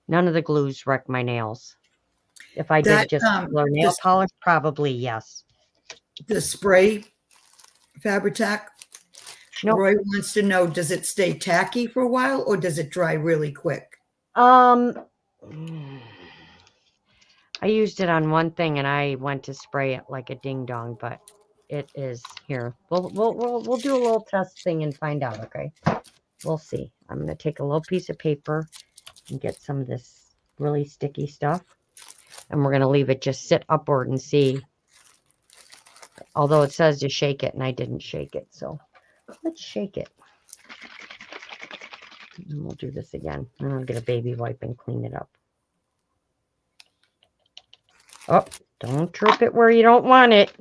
None of the glues wreck my nails. If I did just regular nail polish, probably yes. The spray Fabri-Tac. Nope. Roy wants to know, does it stay tacky for a while, or does it dry really quick? I used it on one thing and I went to spray it like a ding dong, but it is here. We'll do a little test thing and find out. Okay, we'll see. I'm gonna take a little piece of paper and get some of this really sticky stuff, and we're gonna leave it just sit upward and see. Although it says to shake it, and I didn't shake it, so let's shake it. And we'll do this again. And I'll get a baby wipe and clean it up. Oh, don't drip it where you don't want it.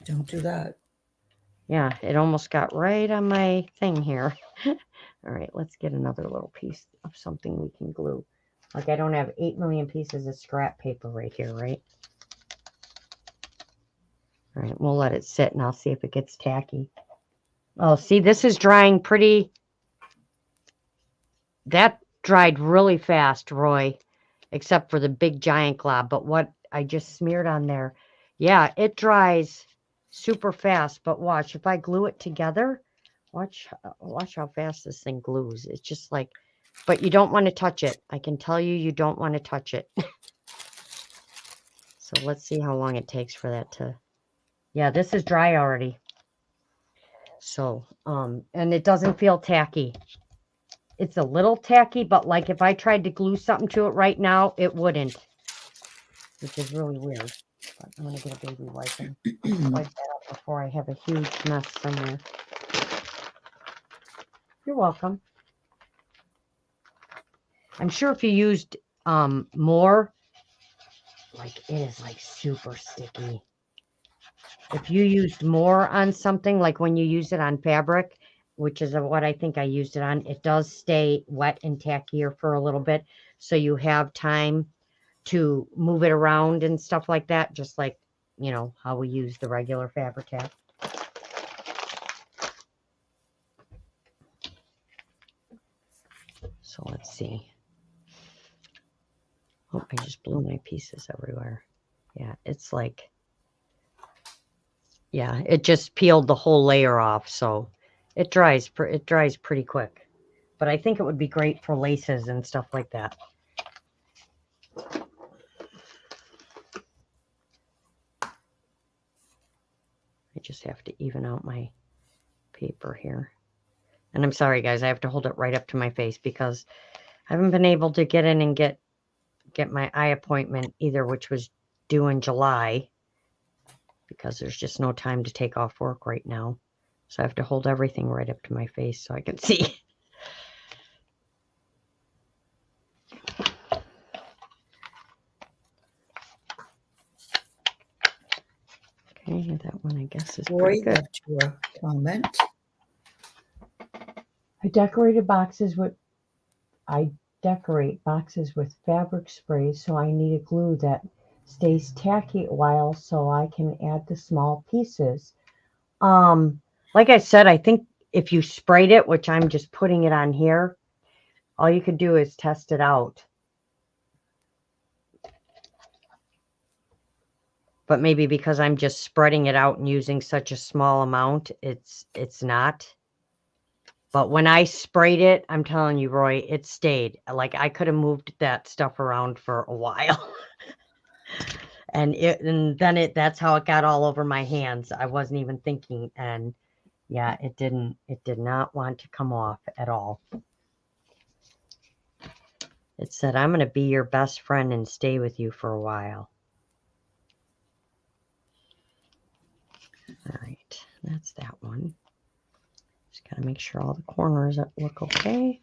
Don't do that. Yeah, it almost got right on my thing here. All right, let's get another little piece of something we can glue. Like I don't have 8 million pieces of scrap paper right here, right? All right, we'll let it sit and I'll see if it gets tacky. Oh, see, this is drying pretty. That dried really fast, Roy, except for the big giant glob. But what I just smeared on there, yeah, it dries super fast. But watch, if I glue it together, watch how fast this thing glues. It's just like, but you don't want to touch it. I can tell you, you don't want to touch it. So let's see how long it takes for that to, yeah, this is dry already. So, and it doesn't feel tacky. it's a little tacky, but like if I tried to glue something to it right now, it wouldn't, which is really weird. But I'm going to get a baby wipe and wipe that up before I have a huge mess somewhere. You're welcome. I'm sure if you used more, like it is like super sticky. If you used more on something, like when you use it on fabric, which is what I think I used it on, it does stay wet and tackier for a little bit. So you have time to move it around and stuff like that, just like, you know, how we use the regular Fabri-Tac. So let's see. Oh, I just blew my pieces everywhere. Yeah, it's like, yeah, it just peeled the whole layer off. So it dries pretty quick. But I think it would be great for laces and stuff like that. I just have to even out my paper here. And I'm sorry, guys, I have to hold it right up to my face because I haven't been able to get in and get my eye appointment either, which was due in July, because there's just no time to take off work right now. So I have to hold everything right up to my face so I can see. Okay, that one I guess is Roy pretty good. left you a comment. I decorate boxes with fabric spray, so I need a glue that stays tacky a while so I can add the small pieces. Like I said, I think if you sprayed it, which I'm just putting it on here, all you could do is test it out. But maybe because I'm just spreading it out and using such a small amount, it's not. But when I sprayed it, I'm telling you, Roy, it stayed. Like I could have moved that stuff around for a while. and then that's how it got all over my hands. I wasn't even thinking. And yeah, it did not want to come off at all. It said, I'm going to be your best friend and stay with you for a while. All right, that's that one. Just got to make sure all the corners look okay.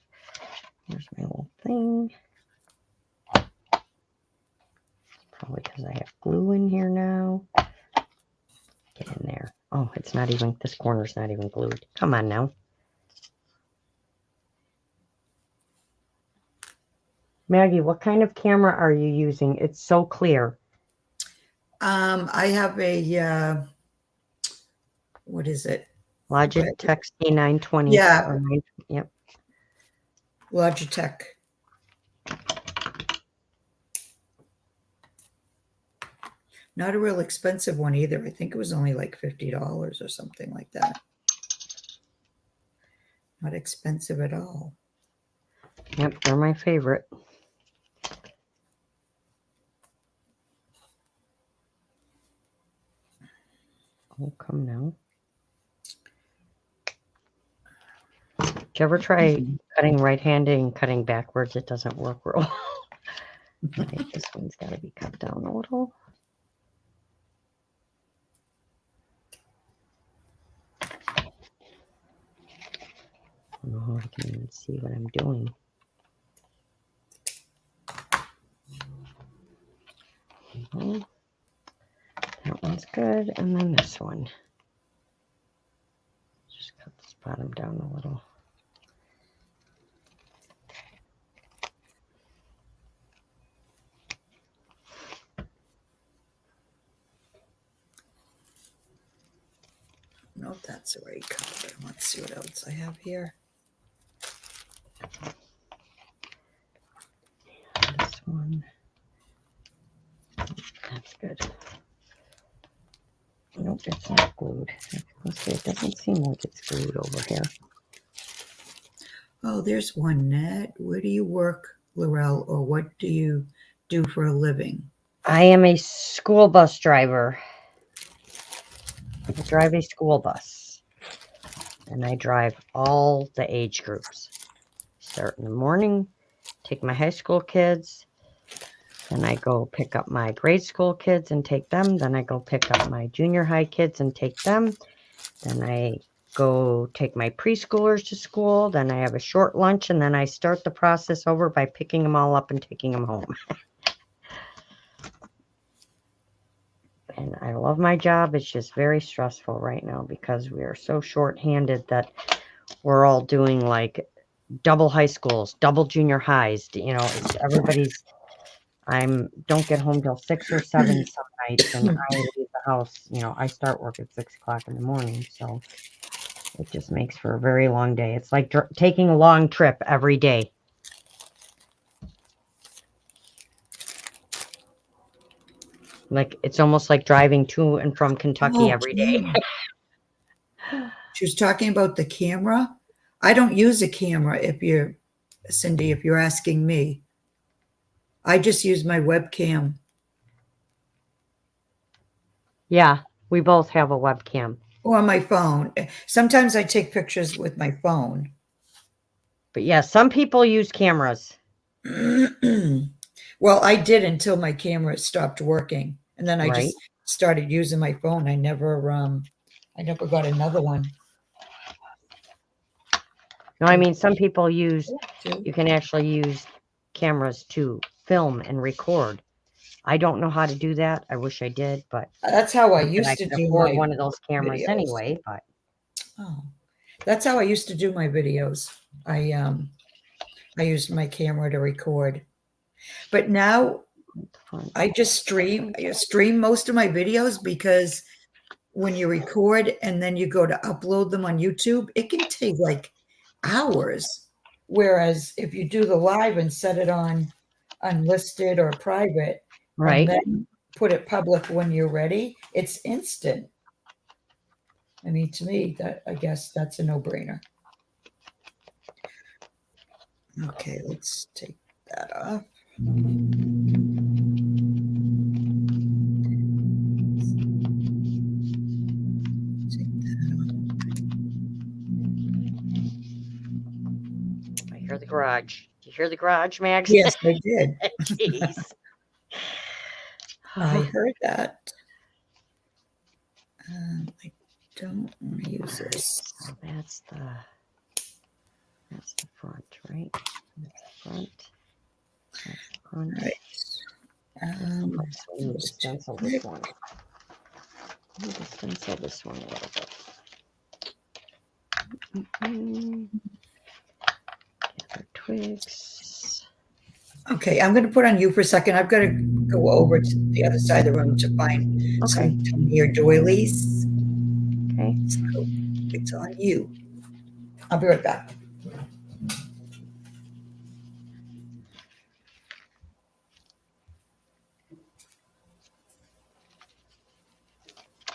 Here's my little thing. Probably because I have glue in here now. Get in there. Oh, it's not even, this corner's not even glued. Come on now. Maggie, what kind of camera are you using? It's so clear. I have a, what is it? Logitech C920. Yeah. Yep. Logitech. Not a real expensive one either. I think it was only like $50 or something like that. Not expensive at all. Yep, they're my favorite. Oh, come now. Did you ever try cutting right-handed and cutting backwards? It doesn't work real well. Right, this one's got to be cut down a little. I don't know how I can even see what I'm doing. That one's good. And then this one. Just cut this bottom down a little. No, that's the right color. Let's see what else I have here. This one. That's good. Nope, it's not glued. Let's see, it doesn't seem like it's glued over here. Oh, there's one, Ned. Where do you work, Laurel, or what do you do for a living? I am a school bus driver. I drive a school bus. And I drive all the age groups. start in the morning, take my high school kids. Then I go pick up my grade school kids and take them. Then I go pick up my junior high kids and take them. Then I go take my preschoolers to school. Then I have a short lunch, and then I start the process over by picking them all up and taking them home. And I love my job. It's just very stressful right now because we are so short-handed that we're all doing like double high schools, double junior highs. You know, it's everybody's. Don't get home till 6 or 7 some nights, and I leave the house. You know, I start work at 6 o'clock in the morning, so it just makes for a very long day. It's like taking a long trip every day. Like it's almost like driving to and from Kentucky every day. She was talking about the camera. I don't use a camera Cindy, if you're asking me. I just use my webcam. Yeah, we both have a webcam. Or my phone. Sometimes I take pictures with my phone. But yeah, some people use cameras. Well, I did until my camera stopped working. And then I Right. just started using my phone. I never got another one. No, I mean, some people you can actually use cameras to film and record. I don't know how to do that. I wish I did, but That's how I I used to could do afford my one of those cameras videos. anyway. But Oh, that's how I used to do my videos. I used my camera to record, but now I just stream. I stream most of my videos because when you record and then you go to upload them on YouTube, it can take like hours. Whereas if you do the live and set it on unlisted or private, right. and then put it public when you're ready, it's instant. I mean, to me, I guess that's a no-brainer. Okay, let's take that off. I hear the garage. Do you hear the garage, Max? Yes, I did. Jeez. I heard that. I don't want to use this. So that's the front, right? That's the front. That's the front. Right. So we need to stencil this one. I need to stencil this one a little bit. Gather twigs. Okay, I'm going to put on you for a second. I've got to go over to the other side of the room to find some tinier doilies. Okay. So it's on you. I'll be right back.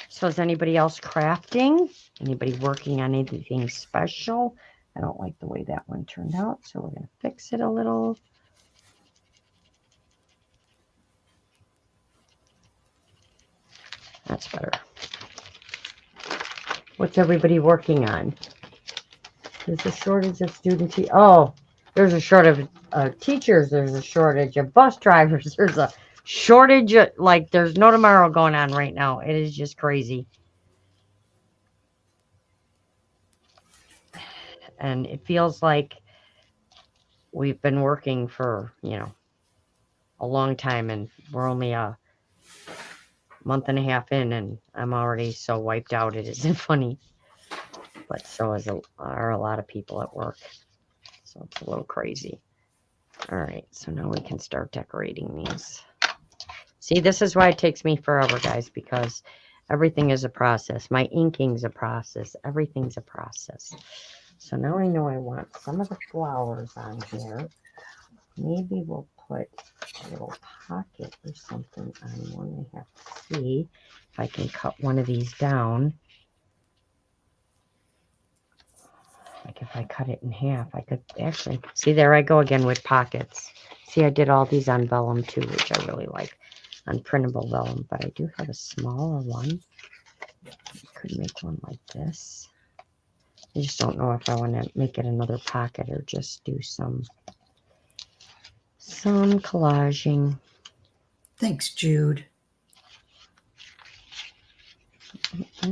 So is anybody else crafting? Anybody working on anything special? I don't like the way that one turned out, so we're going to fix it a little. That's better. What's everybody working on? There's a shortage of there's a shortage of teachers. There's a shortage of bus drivers. There's a shortage of, like, there's no tomorrow going on right now. It is just crazy. And it feels like we've been working for, a long time, and we're only a month and a half in, and I'm already so wiped out. It isn't funny. But so are a lot of people at work. So it's a little crazy. All right, so now we can start decorating these. See, this is why it takes me forever, guys, because everything is a process. My inking's a process. Everything's a process. So now I know I want some of the flowers on here. Maybe we'll put a little pocket or something on one. I have to see if I can cut one of these down. Like if I cut it in half, I could actually, see, there I go again with pockets. See, I did all these on vellum too, which I really like, on printable vellum, but I do have a smaller one. I could make one like this. I just don't know if I want to make it another pocket or just do some collaging. Thanks, Jude. All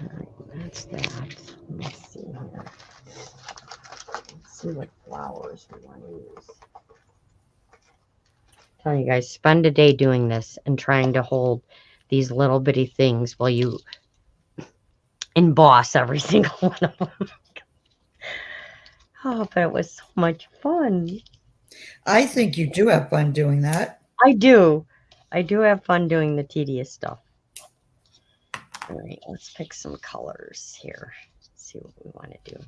right, that's that. Let me see here. Let's see what flowers we want to use. Telling you guys, spend a day doing this and trying to hold these little bitty things while you emboss every single one of them. Oh, but it was so much fun. I think you do have fun doing that. I do. I do have fun doing the tedious stuff. All right, let's pick some colors here. See what we want to do.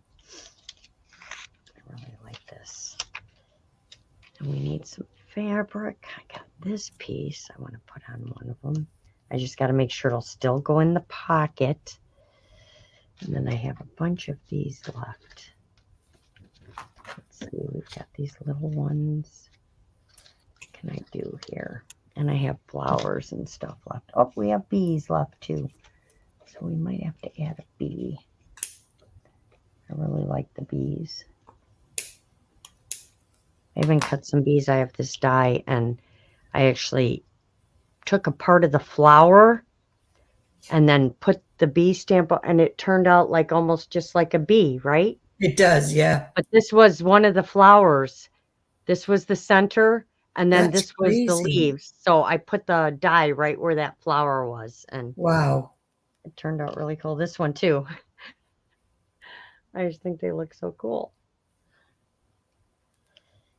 I really like this. And we need some fabric. I got this piece I want to put on one of them. I just got to make sure it'll still go in the pocket. And then I have a bunch of these left. Let's see, we've got these little ones. What can I do here? And I have flowers and stuff left. Oh, we have bees left too. So we might have to add a bee. I really like the bees. I even cut some bees. I have this die, and I actually took a part of the flower and then put the bee stamp on, and it turned out like almost just like a bee, right? It does, yeah. But this was one of the flowers. This was the center, and then That's this was the crazy. leaves. So I put the die right where that flower was, and Wow. it turned out really cool. This one too. I just think they look so cool.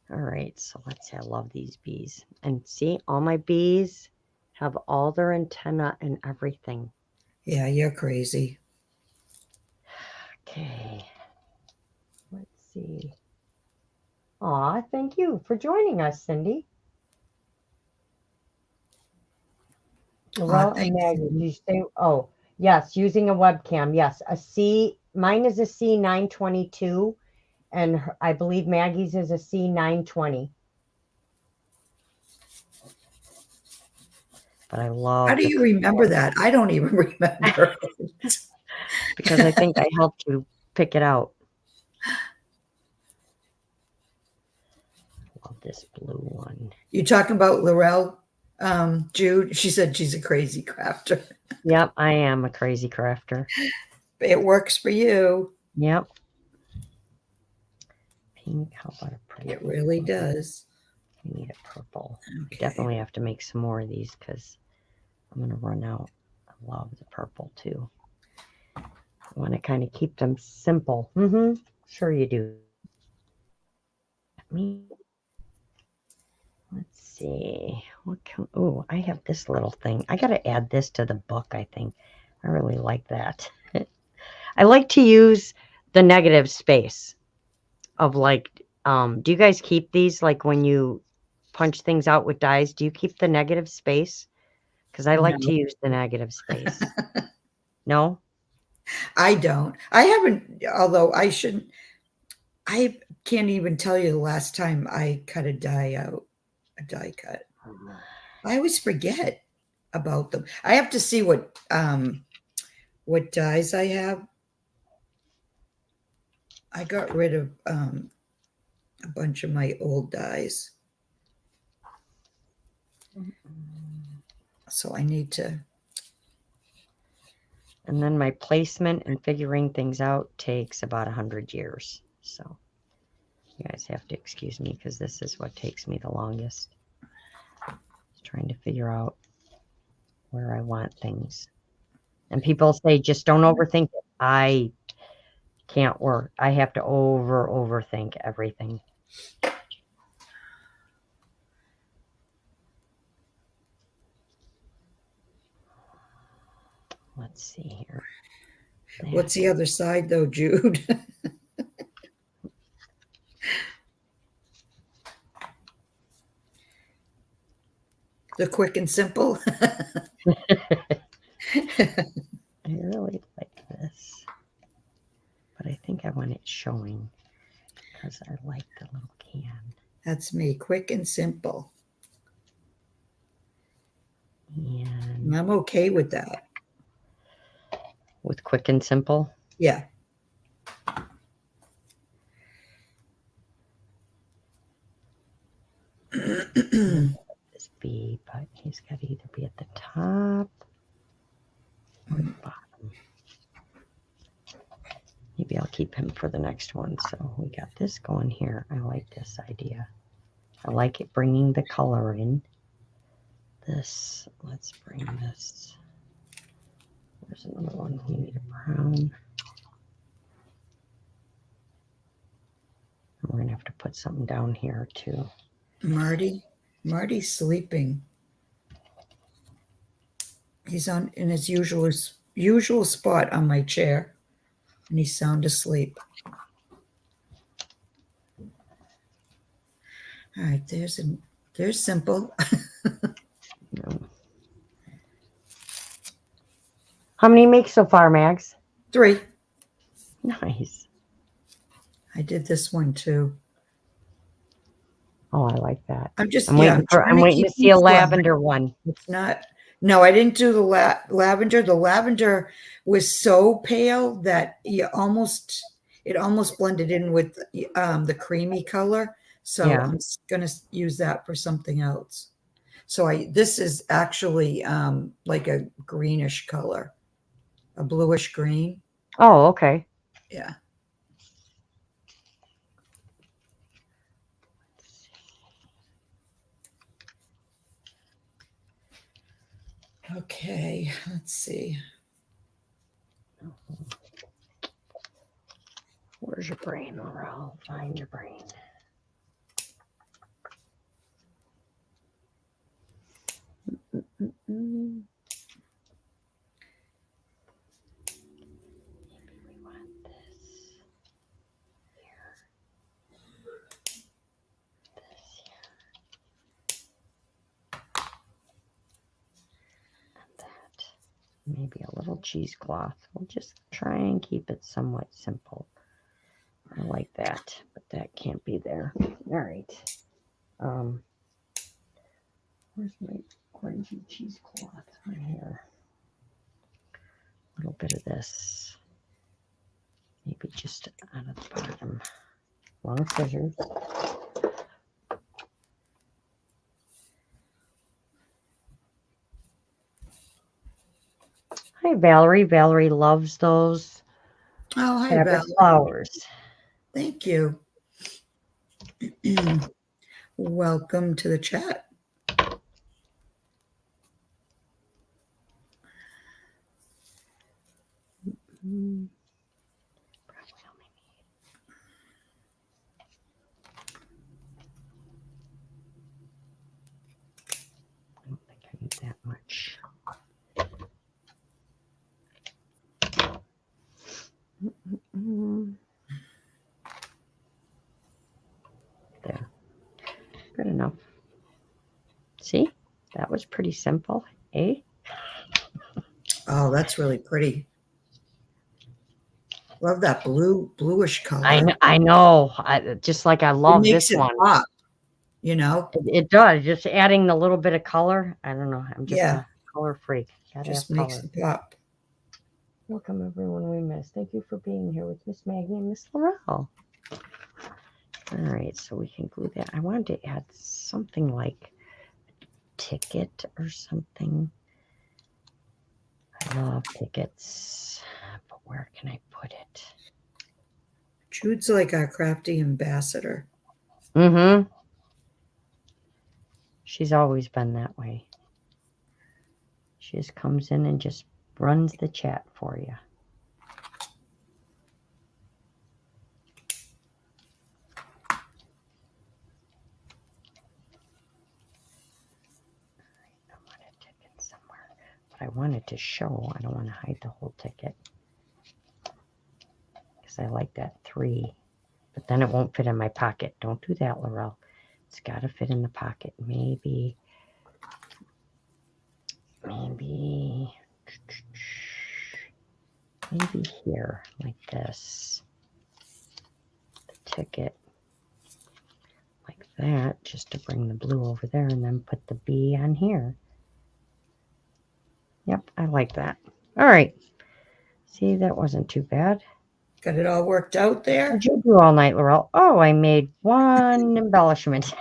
All right, so let's see. I love these bees. And see, all my bees have all their antenna and everything. Yeah, you're crazy. Okay. Let's see. Aw, thank you for joining us, Cindy. Well, thank Maggie, you. did you say, oh, yes, using a webcam. Yes, mine is a C922, and I believe Maggie's is a C920. But I love. How do you remember that? I don't even remember. Because I think I helped you pick it out. Love this blue one. You talking about Laurel, Jude? She said she's a crazy crafter. Yep, I am a crazy crafter. It works for you. Yep. Pink, how about a purple? It really does. We need a purple. Okay. Definitely have to make some more of these because I'm going to run out. I love the purple too. I want to kind of keep them simple. Sure you do. Let's see. Oh, I have this little thing. I got to add this to the book, I think. I really like that. I like to use the negative space of like, do you guys keep these like when you punch things out with dies? Do you keep the negative space? Because I like to use the negative space. No? I don't. I haven't, although I shouldn't. I can't even tell you the last time I cut a die out, a die cut. I always forget about them. I have to see what dies I have. I got rid of a bunch of my old dies. So I need to. And then my placement and figuring things out takes about 100 years. So you guys have to excuse me because this is what takes me the longest. Just trying to figure out where I want things. And people say, just don't overthink it. I can't work. I have to overthink everything. Let's see here. What's the other side though, Jude? The quick and simple. I really like this, but I think I want it showing because I like the little can. That's me, quick and simple. And I'm okay with that. with quick quick and simple. Yeah. This B, but he's got to either be at the top or the bottom. Maybe I'll keep him for the next one. So we got this going here. I like this idea. I like it bringing the color in. This, let's bring this. There's another one. We need a brown. And we're going to have to put something down here too. Marty's sleeping. He's in his usual spot on my chair, and he's sound asleep. All right, there's simple. No. How many makes so far, Mags? 3. Nice. I did this one too. Oh, I like that. I'm waiting to keep see a these lavender one. It's not. No, I didn't do the lavender. The lavender was so pale that it almost blended in with the creamy color. So Yeah. I'm gonna use that for something else. So this is actually like a greenish color, a bluish green. Oh, okay. Yeah. Okay, let's see. Where's your brain, Laurel? Find your brain. Maybe we want this here. This here. And that. Maybe a little cheesecloth. We'll just try and keep it somewhat simple. I like that, but that can't be there. All right. Where's my crunchy cheesecloth? Right here. A little bit of this. Maybe just out of the bottom. Long scissors. Hi, Valerie. Valerie loves those Oh, hi, fabric Valerie. flowers. Thank you. Welcome to the chat. Probably only I don't think I need that much. There. Good enough. See? That was pretty simple, eh? Oh, that's really pretty. Love that bluish color. I know. Just like I love it makes this it one. pop, you know? It does. Just adding the little bit of color. I don't know. I'm just Yeah. a color freak. Gotta Just have makes color. it pop. Welcome everyone we missed. Thank you for being here with Miss Maggie and Miss Laurel. All right, so we can glue that. I wanted to add something like a ticket or something. I love tickets, but where can I put it? Jude's like our crafty ambassador. Mm-hmm. She's always been that way. She just comes in and just runs the chat for you. I want a ticket somewhere, but I want it to show. I don't want to hide the whole ticket because I like that 3, but then it won't fit in my pocket. Don't do that, Laurel. It's got to fit in the pocket. Maybe here, like this. The ticket, like that, just to bring the blue over there, and then put the B on here. Yep, I like that. All right. See, that wasn't too bad. Got it all worked out there? What'd you do all night, Laurel? Oh, I made one embellishment.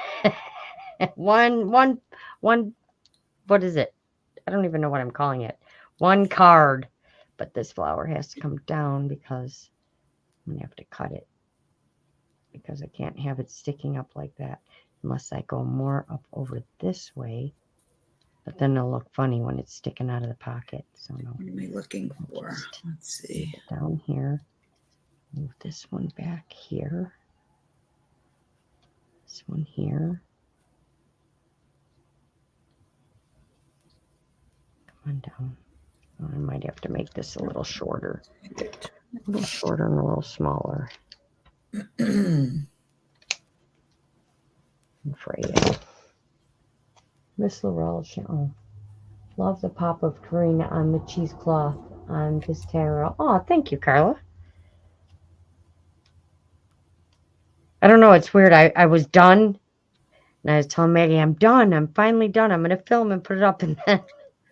one, what is it? I don't even know what I'm calling it. One card. But this flower has to come down because I'm going to have to cut it. Because I can't have it sticking up like that unless I go more up over this way. But then it'll look funny when it's sticking out of the pocket. So no. What am I looking for? Let's see. Down here. Move this one back here. This one here. Come on down. Oh, I might have to make this a little shorter. A little shorter and a little smaller. I'm afraid. Miss Laurel, love the pop of Karina on the cheesecloth on this tarot. Oh, thank you, Carla. I don't know. It's weird. I was done. And I was telling Maggie, I'm done. I'm finally done. I'm going to film and put it up. And then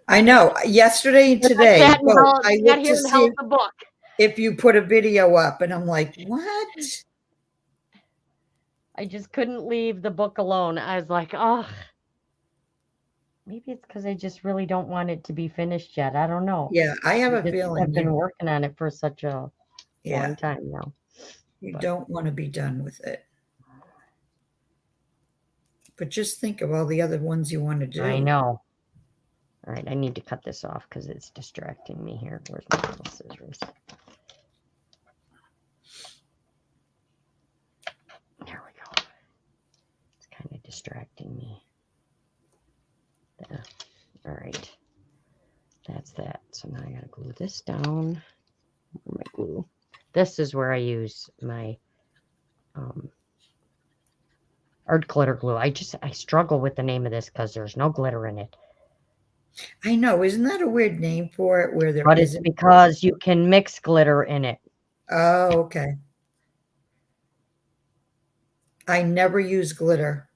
I know. Yesterday and today, I I sat looked here to and see held the book. if you put a video up, and I'm like, what? I just couldn't leave the book alone. I was like, oh, maybe it's because I just really don't want it to be finished yet. I don't know. Yeah, I have a I've feeling been working on it for such a yeah, long time now. you but- don't want to be done with it. But just think of all the other ones you want to do. I know. All right, I need to cut this off because it's distracting me here. Where's my little scissors? There we go. It's kind of distracting me. There. All right. That's that. So now I got to glue this down. Where's my glue? This is where I use my art glitter glue. I struggle with the name of this because there's no glitter in it. I know. Isn't that a weird name for it? Where there But it's isn't- because you can mix glitter in it. Oh, okay. I never use glitter.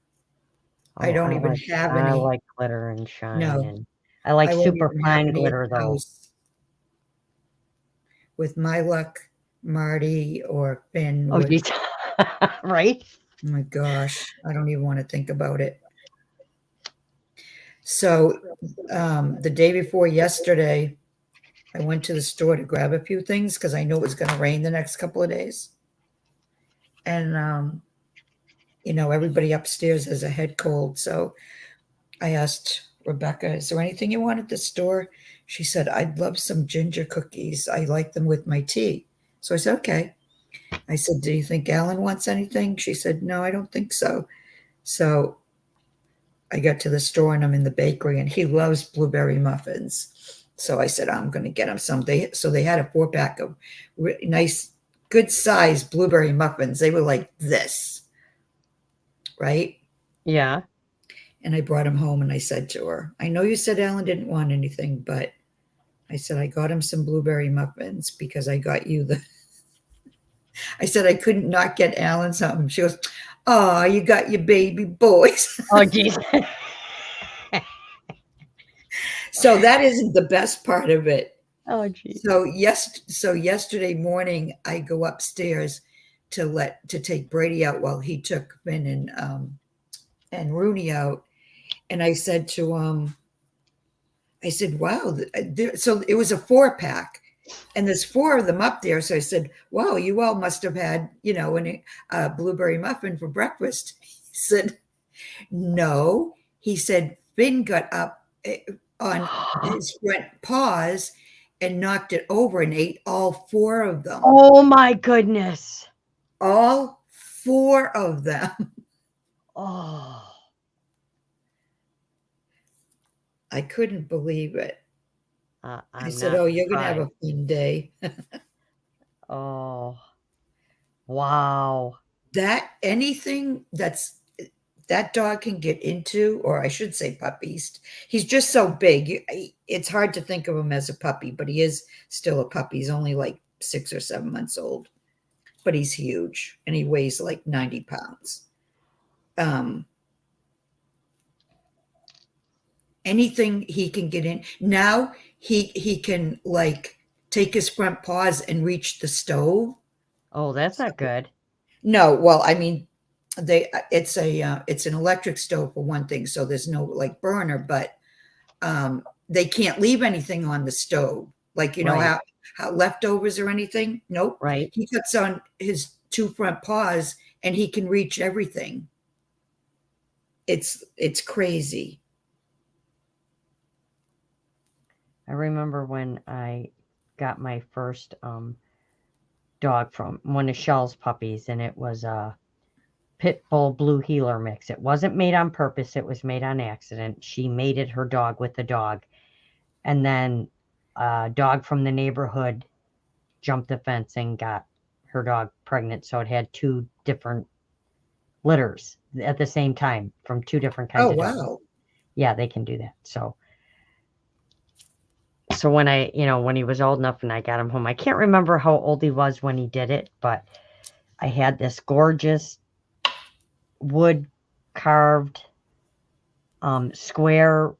I don't even have I any. like glitter and shine. No. And I like won't super even have fine any glitter in the though. house. With my luck, Marty or Finn. Oh, would- geez. Right? Oh my gosh, I don't even want to think about it. So the day before yesterday, I went to the store to grab a few things because I knew it was going to rain the next couple of days. And, everybody upstairs has a head cold. So I asked Rebecca, is there anything you want at the store? She said, I'd love some ginger cookies. I like them with my tea. So I said, okay. I said, do you think Alan wants anything? She said, no, I don't think so. So I got to the store and I'm in the bakery and he loves blueberry muffins. So I said, I'm going to get him some. So they had a 4-pack of nice, good size blueberry muffins. They were like this, right? Yeah. And I brought him home and I said to her, I know you said Alan didn't want anything, but I said, I got him some blueberry muffins because I got you I said, I couldn't not get Alan something. She goes, oh, you got your baby boys. Oh, geez. So that isn't the best part of it. Oh, geez. So yesterday morning, I go upstairs to take Brady out while he took Finn and Rooney out. And I said to I said, wow. So it was a 4-pack. And there's 4 of them up there. So I said, wow, you all must have had, a blueberry muffin for breakfast. He said, no. He said, Finn got up on his front paws and knocked it over and ate all 4 of them. Oh, my goodness. All 4 of them. Oh. I couldn't believe it. I said, not oh, you're going to have a surprised. fun day. Oh. Wow. That dog can get into, or I should say puppies. He's just so big. It's hard to think of him as a puppy, but he is still a puppy. He's only like 6 or 7 months old, but he's huge and he weighs like 90 pounds. Anything he can get in. Now he can like take his front paws and reach the stove. Oh, that's not good. No, well, I mean, it's an electric stove for one thing, so there's no like burner, but they can't leave anything on the stove, like Right. how leftovers or anything. Nope. Right. He cuts on his two front paws and he can reach everything. It's crazy. I remember when I got my first dog from one of Shell's puppies, and it was a pit bull blue heeler mix. It wasn't made on purpose, it was made on accident. She mated her dog with the dog, and then a dog from the neighborhood jumped the fence and got her dog pregnant, so it had two different litters at the same time from two different kinds Oh, of dogs. wow. Yeah, they can do that. So when when he was old enough and I got him home, I can't remember how old he was when he did it, but I had this gorgeous wood carved square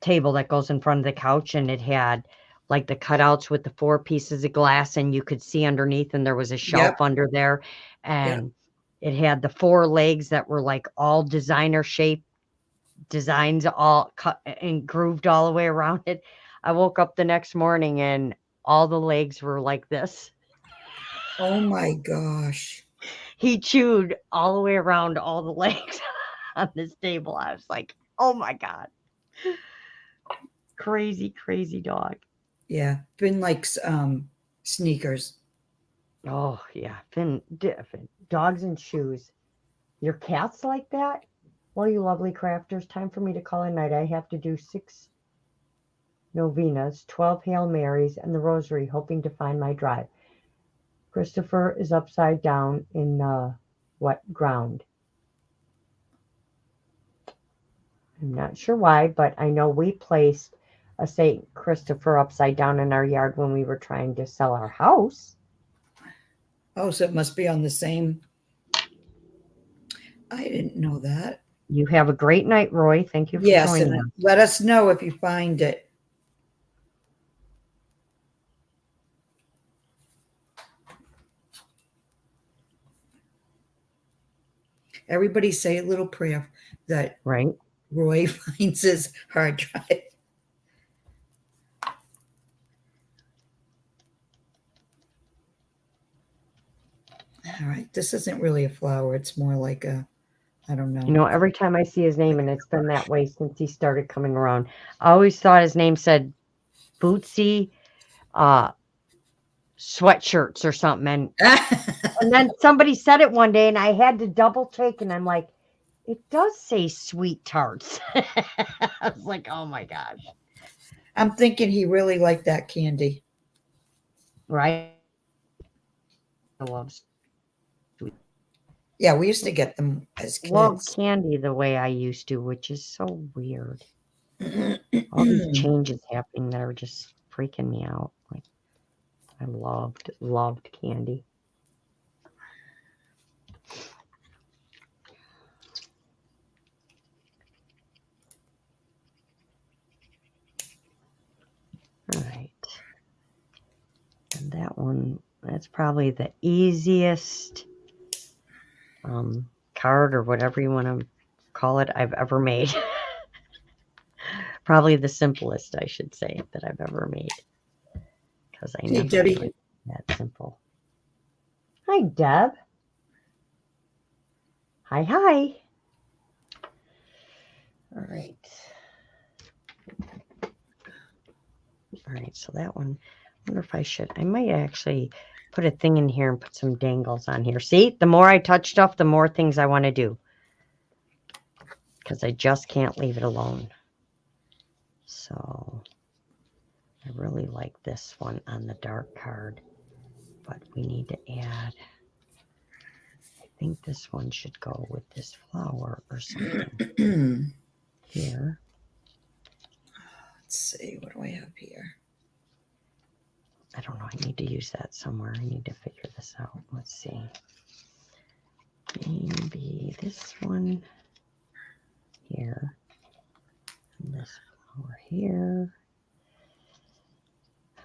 table that goes in front of the couch, and it had like the cutouts with the 4 pieces of glass, and you could see underneath, and there was a shelf Yep. under there, and it had the 4 legs that were like all designer shape designs, all cut and grooved all the way around it. I woke up the next morning and all the legs were like this. Oh my gosh. He chewed all the way around all the legs on this table. I was like, oh my God. Crazy, crazy dog. Yeah. Been like sneakers. Oh, yeah. Finn, dogs and shoes. Your cat's like that? Well, you lovely crafters, time for me to call it night. I have to do 6 novenas, 12 Hail Marys, and the rosary, hoping to find my drive. Christopher is upside down in wet ground. I'm not sure why, but I know we placed a St. Christopher upside down in our yard when we were trying to sell our house. Oh, so it must be on the same. I didn't know that. You have a great night, Roy. Thank you for Yes, joining and us. let us know if you find it. Everybody say a little prayer that Right? Roy finds his hard drive. All right, this isn't really a flower. It's more like I don't know. You know, every time I see his name, and it's been that way since he started coming around, I always thought his name said Bootsy sweatshirts or something. And then somebody said it one day, and I had to double check, and I'm like, it does say sweet tarts. I was like, oh my gosh. I'm thinking he really liked that candy. Right? I love Yeah, we used to get them as love kids. candy the way I used to, which is so weird. All these changes happening that are just freaking me out. Like, I loved candy. All right. And that one, that's probably the easiest card or whatever you want to call it I've ever made. Probably the simplest, I should say, that I've ever made. Because I Hey, never Debbie. made that simple. Hi, Deb. Hi, hi. All right. All right, so that one, I wonder if I might actually put a thing in here and put some dangles on here. See, the more I touch stuff, the more things I want to do. Because I just can't leave it alone. So I really like this one on the dark card. But we need to add, I think this one should go with this flower or something here. Let's see, what do I have here? I don't know. I need to use that somewhere. I need to figure this out. Let's see. Maybe this one here. And this flower here.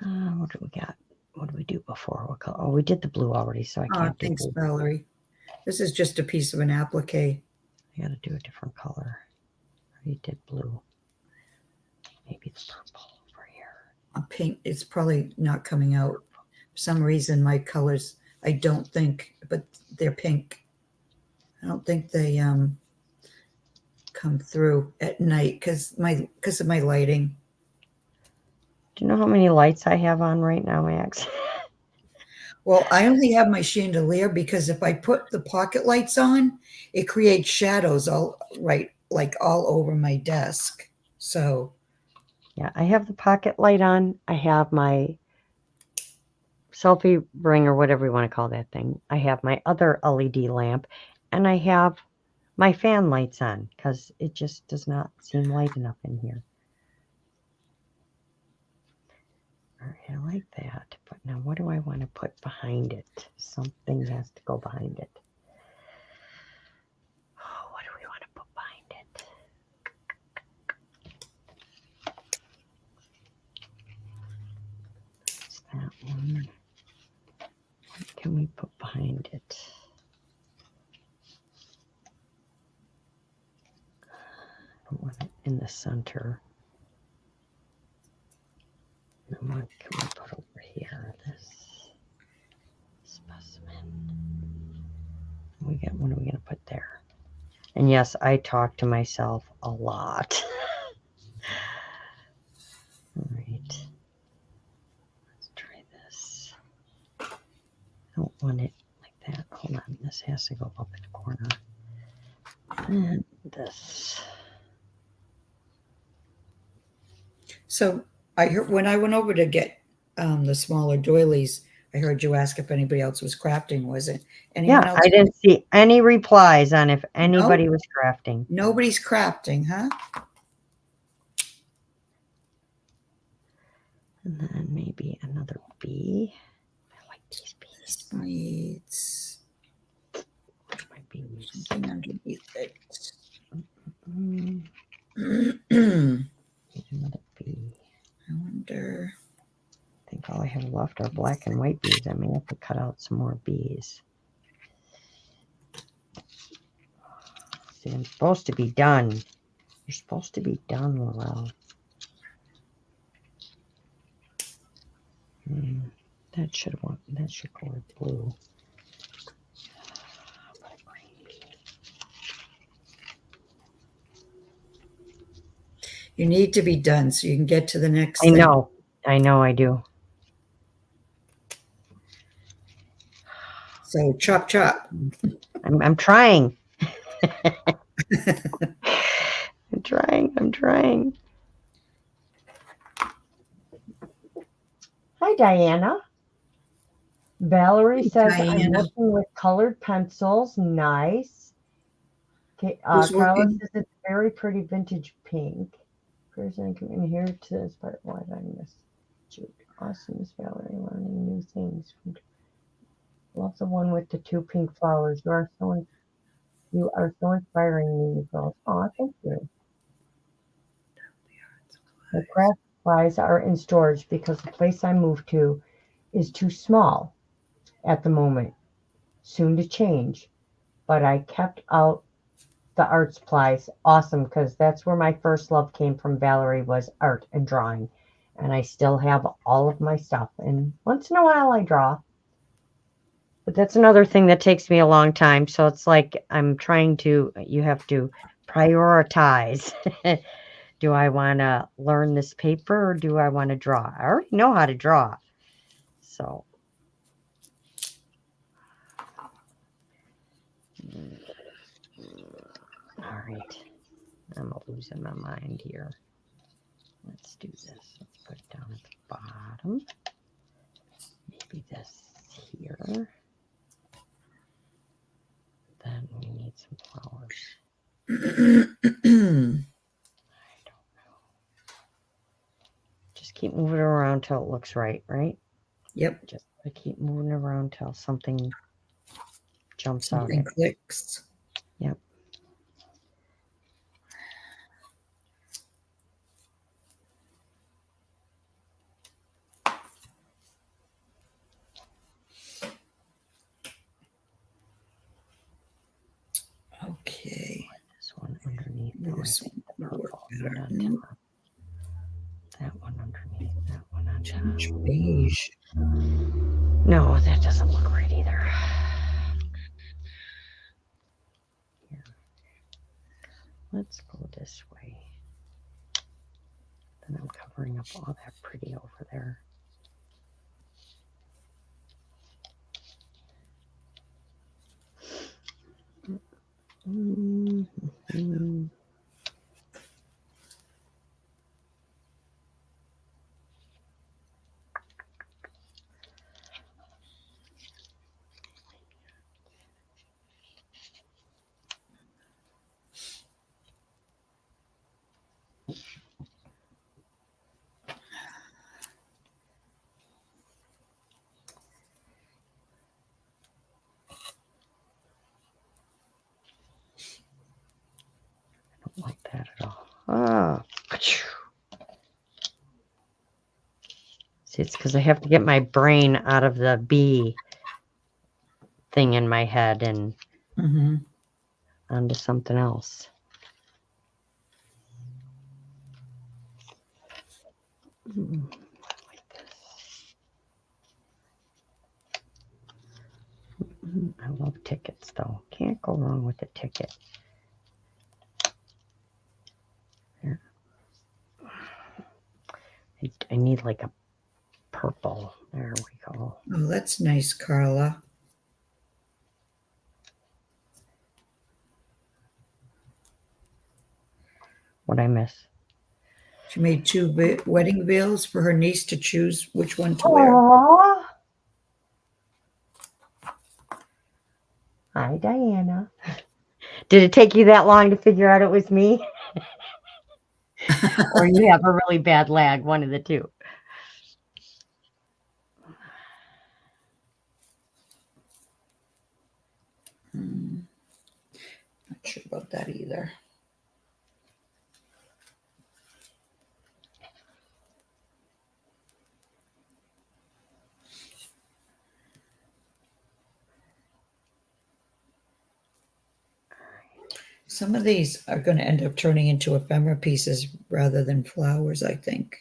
What do we got? What did we do before? What color? Oh, we did the blue already, so I can't do Thanks, blue. Valerie. This is just a piece of an applique. I got to do a different color. You did blue. Maybe the purple over here. A pink. It's probably not coming out. For some reason, my colors, I don't think, but they're pink. I don't think they come through at night because of my lighting. Do you know how many lights I have on right now, Max? Well, I only have my chandelier because if I put the pocket lights on, it creates shadows all over my desk. So Yeah, I have the pocket light on. I have my selfie ring or whatever you want to call that thing. I have my other LED lamp, and I have my fan lights on because it just does not seem light enough in here. All right, I like that. But now what do I want to put behind it? Something has to go behind it. Oh, what do we want to put behind it? That's that one. What can we put behind it? I don't want it in the center. And what can we put over here? This specimen. What are we going to put there? And yes, I talk to myself a lot. All right. Let's try this. I don't want it like that. Hold on. This has to go up in the corner. And this. So I heard when I went over to get the smaller doilies, I heard you ask if anybody else was crafting. Was it anyone else? I didn't see any replies on if anybody was crafting. Nobody's crafting, huh? And then maybe another bee. I like these bees. This needs My bees. something underneath it. Need another bee. I wonder. I think all I have left are black and white bees. I may have to cut out some more bees. See, I'm supposed to be done. You're supposed to be done, Laurel. That should go with blue. You need to be done so you can get to the next I thing. know I do. So chop chop. I'm trying. I'm trying. Hi, Diana. Valerie says I'm Diana. working with colored pencils. Nice. Okay, Who's Carla working? says it's very pretty vintage pink. Person come in here to this part. Why did I miss? Shoot. Awesome, Miss Valerie, learning new things. Love the one with the two pink flowers. You are so inspiring me, you girls. Oh, thank you. The craft supplies are in storage because the place I moved to is too small at the moment. Soon to change. But I kept out the art supplies. Awesome, because that's where my first love came from, Valerie, was art and drawing. And I still have all of my stuff. And once in a while I draw. But that's another thing that takes me a long time. So it's like you have to prioritize. Do I want to learn this paper or do I want to draw? I already know how to draw. So. All right. I'm losing my mind here. Let's do this. Let's put it down at the bottom. Maybe this here. Then we need some flowers. I don't know. Just keep moving it around till it looks right, right? Yep. Just keep moving it around till something jumps Something out. clicks. Yep. This one will work better. on And then top. That one underneath. That one on top. change beige. No, that doesn't look right either. Here. Let's go this way. Then I'm covering up all that pretty over there. Mm-hmm. Don't like that at all. Ah. See, it's because I have to get my brain out of the bee thing in my head and Mm-hmm. onto something else. Like this. I love tickets, though. Can't go wrong with a ticket. There. I need like a purple. There we go. Oh, that's nice, Carla. What'd I miss? She made two wedding veils for her niece to choose which one to wear. Aww. Hi, Diana. Did it take you that long to figure out it was me? Or you have a really bad lag, one of the two. Not sure about that either. Some of these are going to end up turning into ephemera pieces rather than flowers, I think.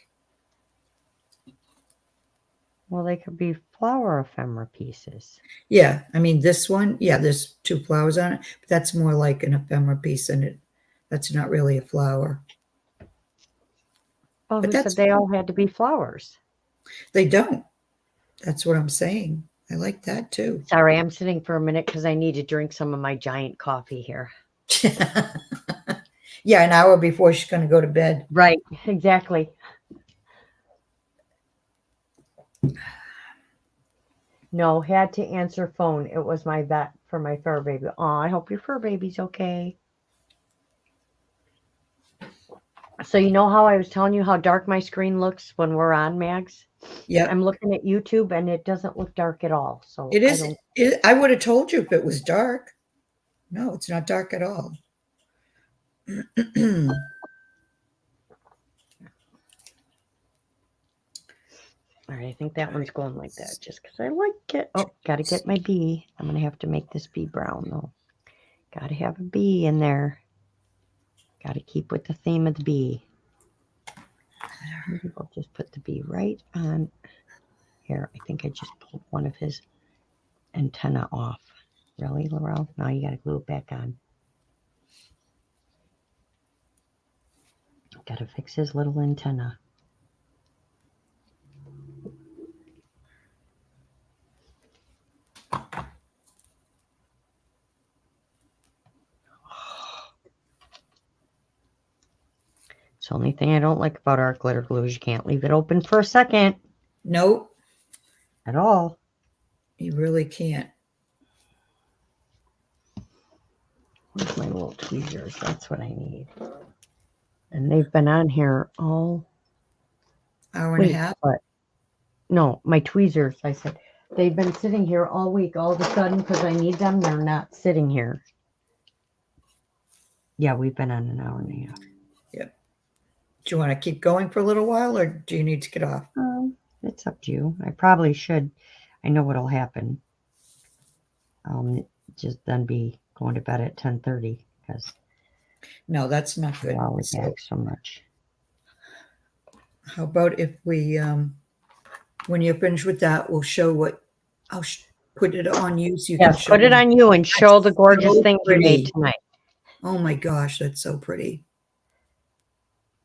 Well, they could be flower ephemera pieces. Yeah, I mean this one, yeah, there's two flowers on it, but that's more like an ephemera piece, and that's not really a flower. Well, But who that's said they all had to be flowers? They don't. That's what I'm saying. I like that too. Sorry, I'm sitting for a minute because I need to drink some of my giant coffee here. Yeah, an hour before she's going to go to bed. Right, exactly. No, had to answer phone. It was my vet for my fur baby. Oh, I hope your fur baby's okay. So you know how I was telling you how dark my screen looks when we're on, Mags? Yeah, I'm looking at YouTube and it doesn't look dark at all. So it is. I don't. I would have told you if it was dark. No, it's not dark at all. All right, I think that one's going like that just because I like it. Oh, got to get my bee. I'm going to have to make this bee brown, though. Got to have a bee in there. Got to keep with the theme of the bee. Maybe we'll just put the bee right on here. I think I just pulled one of his antenna off. Really, Laurel? Now you got to glue it back on. Got to fix his little antenna. It's the only thing I don't like about our glitter glue is you can't leave it open for a second Nope, at all. you really can't. Where's my little tweezers? That's what I need. And they've been on here all Hour and week. a half. But no, my tweezers, I said. They've been sitting here all week. All of a sudden, because I need them, they're not sitting here. Yeah, we've been on an hour and a half. Yep. Do you want to keep going for a little while, or do you need to get off? It's up to you. I probably should. I know what'll happen. I'll just then be going to bed at 10:30 because No, that's not good. Wow, we So back so much. how about if we, when you're finished with that, we'll show what, I'll put it on you so you can Yes, show put it them. on you and show the gorgeous so things you made pretty. tonight. Oh my gosh, that's so pretty.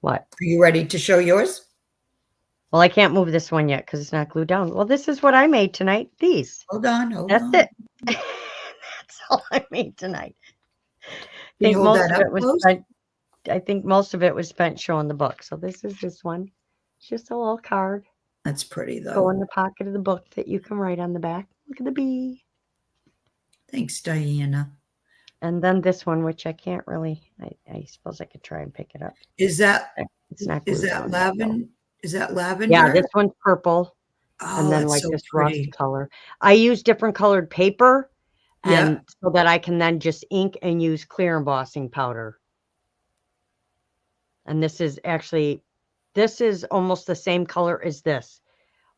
What? Are you ready to show yours? Well, I can't move this one yet because it's not glued down. Well, this is what I made tonight. These. Hold on, hold That's on. it. That's all I made tonight. Can you hold that up close? I think most of it was spent showing the book. So this is this one. It's just a little card. That's pretty though. Go in the pocket of the book that you can write on the back. Look at the bee. Thanks, Diana. And then this one, which I can't really, I suppose I could try and pick it up. Is that It's not is glued that down, lavender? so. Is that lavender? Yeah, this one's purple. Oh, And then that's like so this pretty. rust color. I use different colored paper Yeah. and so that I can then just ink and use clear embossing powder. And this is actually, this is almost the same color as this.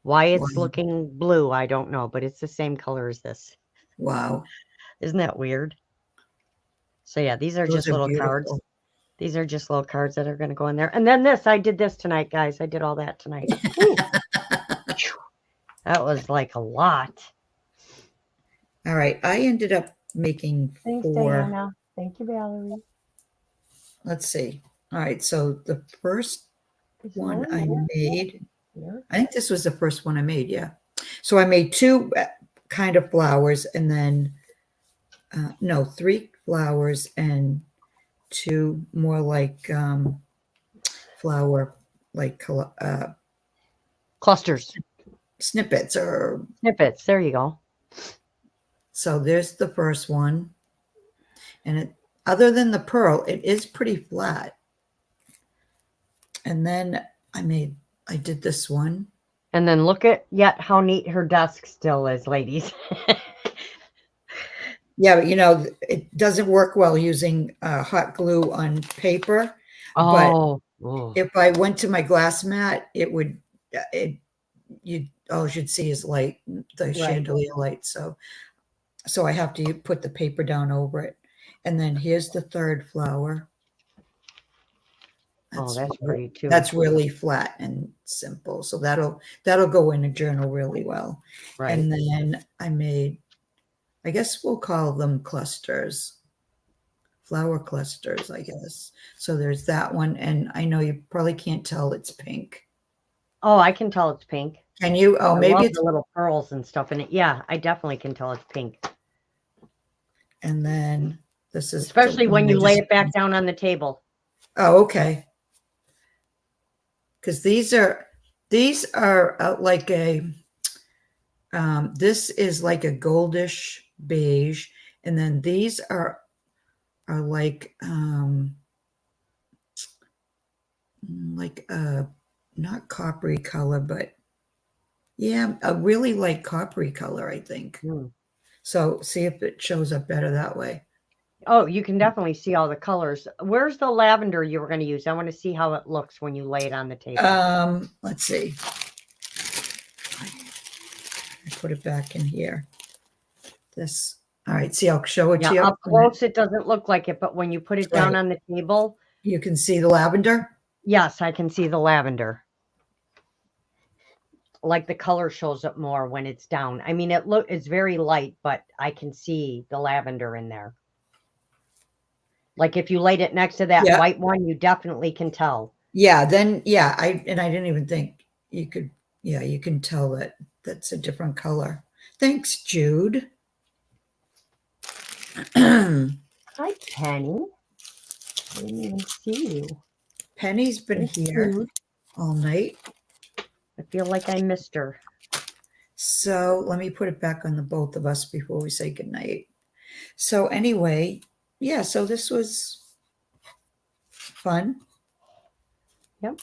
Why it's Wow. looking blue, I don't know, but it's the same color as this. Wow. Isn't that weird? So yeah, these are Those just are little cards. beautiful. These are just little cards that are going to go in there. And then this, I did this tonight, guys. I did all that tonight. Ooh. That was like a lot. All right. I ended up making Thanks, 4. Diana. Thank you, Valerie. Let's see. All right. So the first Is one Helen I there? made, Here. I think this was the first one I made. Yeah. So I made 2 kind of flowers and then, no, 3 flowers and 2 more like flower, like Clusters. snippets or Snippets. There you go. so there's the first one. And it, other than the pearl, it is pretty flat. And then I did this one. And then look at yet how neat her desk still is, ladies. Yeah, but you know, it doesn't work well using hot glue on paper. Oh. If I went to my glass mat, it would, all you'd see is light, the chandelier light. So I have to put the paper down over it. And then here's the third flower. That's pretty too. That's really flat and simple. So that'll go in a journal really well. right. And then I made, I guess we'll call them clusters, flower clusters, I guess. So there's that one. And I know you probably can't tell it's pink. Oh, I can tell it's pink. Can you? Oh, I maybe love it's, the little pearls and stuff in it. Yeah, I definitely can tell it's pink. and then this is. Especially when you lay it back down on the table. Oh, okay. Because these are like a, this is like a goldish beige. And then these are like not coppery color, but yeah, a really light coppery color, I think. So see if it shows up better that way. Oh, you can definitely see all the colors. Where's the lavender you were going to use? I want to see how it looks when you lay it on the table. Let's see. I put it back in here. This. All right. See, I'll show it to you. Up close, it doesn't look like it, but when you put it down on the table, you can see the lavender. Yes, I can see the lavender. Like the color shows up more when it's down. I mean, it's very light, but I can see the lavender in there. Like if you laid it next to that white one, you definitely can tell. Yeah, then I didn't even think you could. Yeah, you can tell that that's a different color. Thanks, Jude. Hi, Penny. I didn't even see you. Penny's been here all night. I feel like I missed her. So let me put it back on the both of us before we say goodnight. So anyway, yeah, so this was fun. Yep.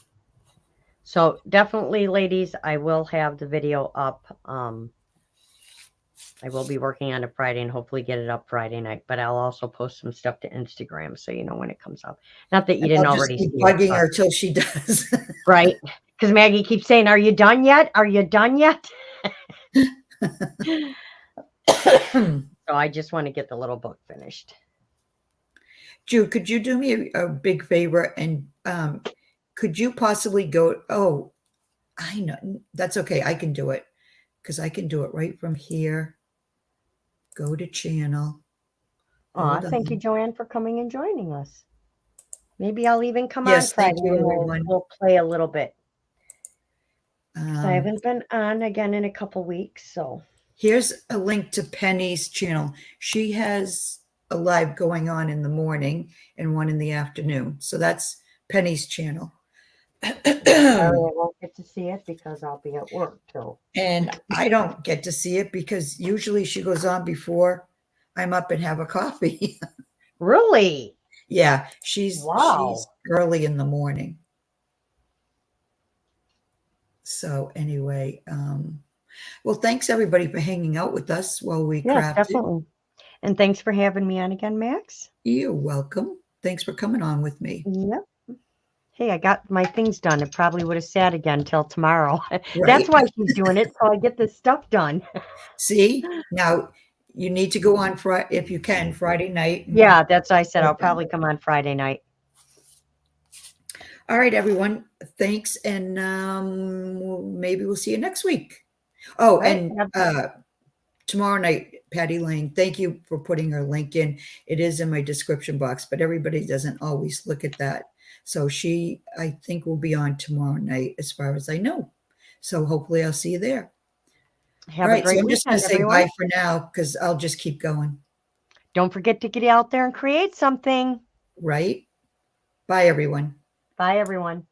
So definitely, ladies, I will have the video up. I will be working on it Friday and hopefully get it up Friday night, but I'll also post some stuff to Instagram so you know when it comes up. Not that you didn't already see bugging it, her till she does. Right. Because Maggie keeps saying, are you done yet? Are you done yet? So I just want to get the little book finished. Jude, could you do me a big favor and could you possibly go? Oh, I know that's okay. I can do it because I can do it right from here. Go to channel. Aw, Hold thank you, on. Joanne, for coming and joining us. Maybe I'll even come on Yes, thank Friday you, and everyone. we'll play a little bit. 'Cause I Um, haven't been on again in a couple weeks, so Here's a link to Penny's channel. She has a live going on in the morning and one in the afternoon. So that's Penny's channel. Sorry, I won't get to see it because I'll be at work till. And I don't get to see it because usually she goes on before I'm up and have a coffee. really. Yeah, she's Wow. early in the morning. So anyway, well, thanks everybody for hanging out with us while we Yes, crafted. definitely. And thanks for having me on again, Max. You're welcome. Thanks for coming on with me. Yep. Hey, I got my things done. It probably would have sat again till tomorrow. Right? That's why she's doing it, so I get this stuff done. See, now you need to go on Friday if you can Friday night. Yeah, that's what I said. I'll probably come on Friday night. All right, everyone. Thanks, and maybe we'll see you next week. Oh, Right, and tomorrow night, Patty Lane. Thank you for putting her link in. It is in my description box, but everybody doesn't always look at that. So she, I think, will be on tomorrow night, as far as I know. So hopefully, I'll see you there. Have All a right, great so I'm just going weekend, to say everyone. bye for now because I'll just keep going. Don't forget to get out there and create something. Right? Bye, everyone. Bye, everyone.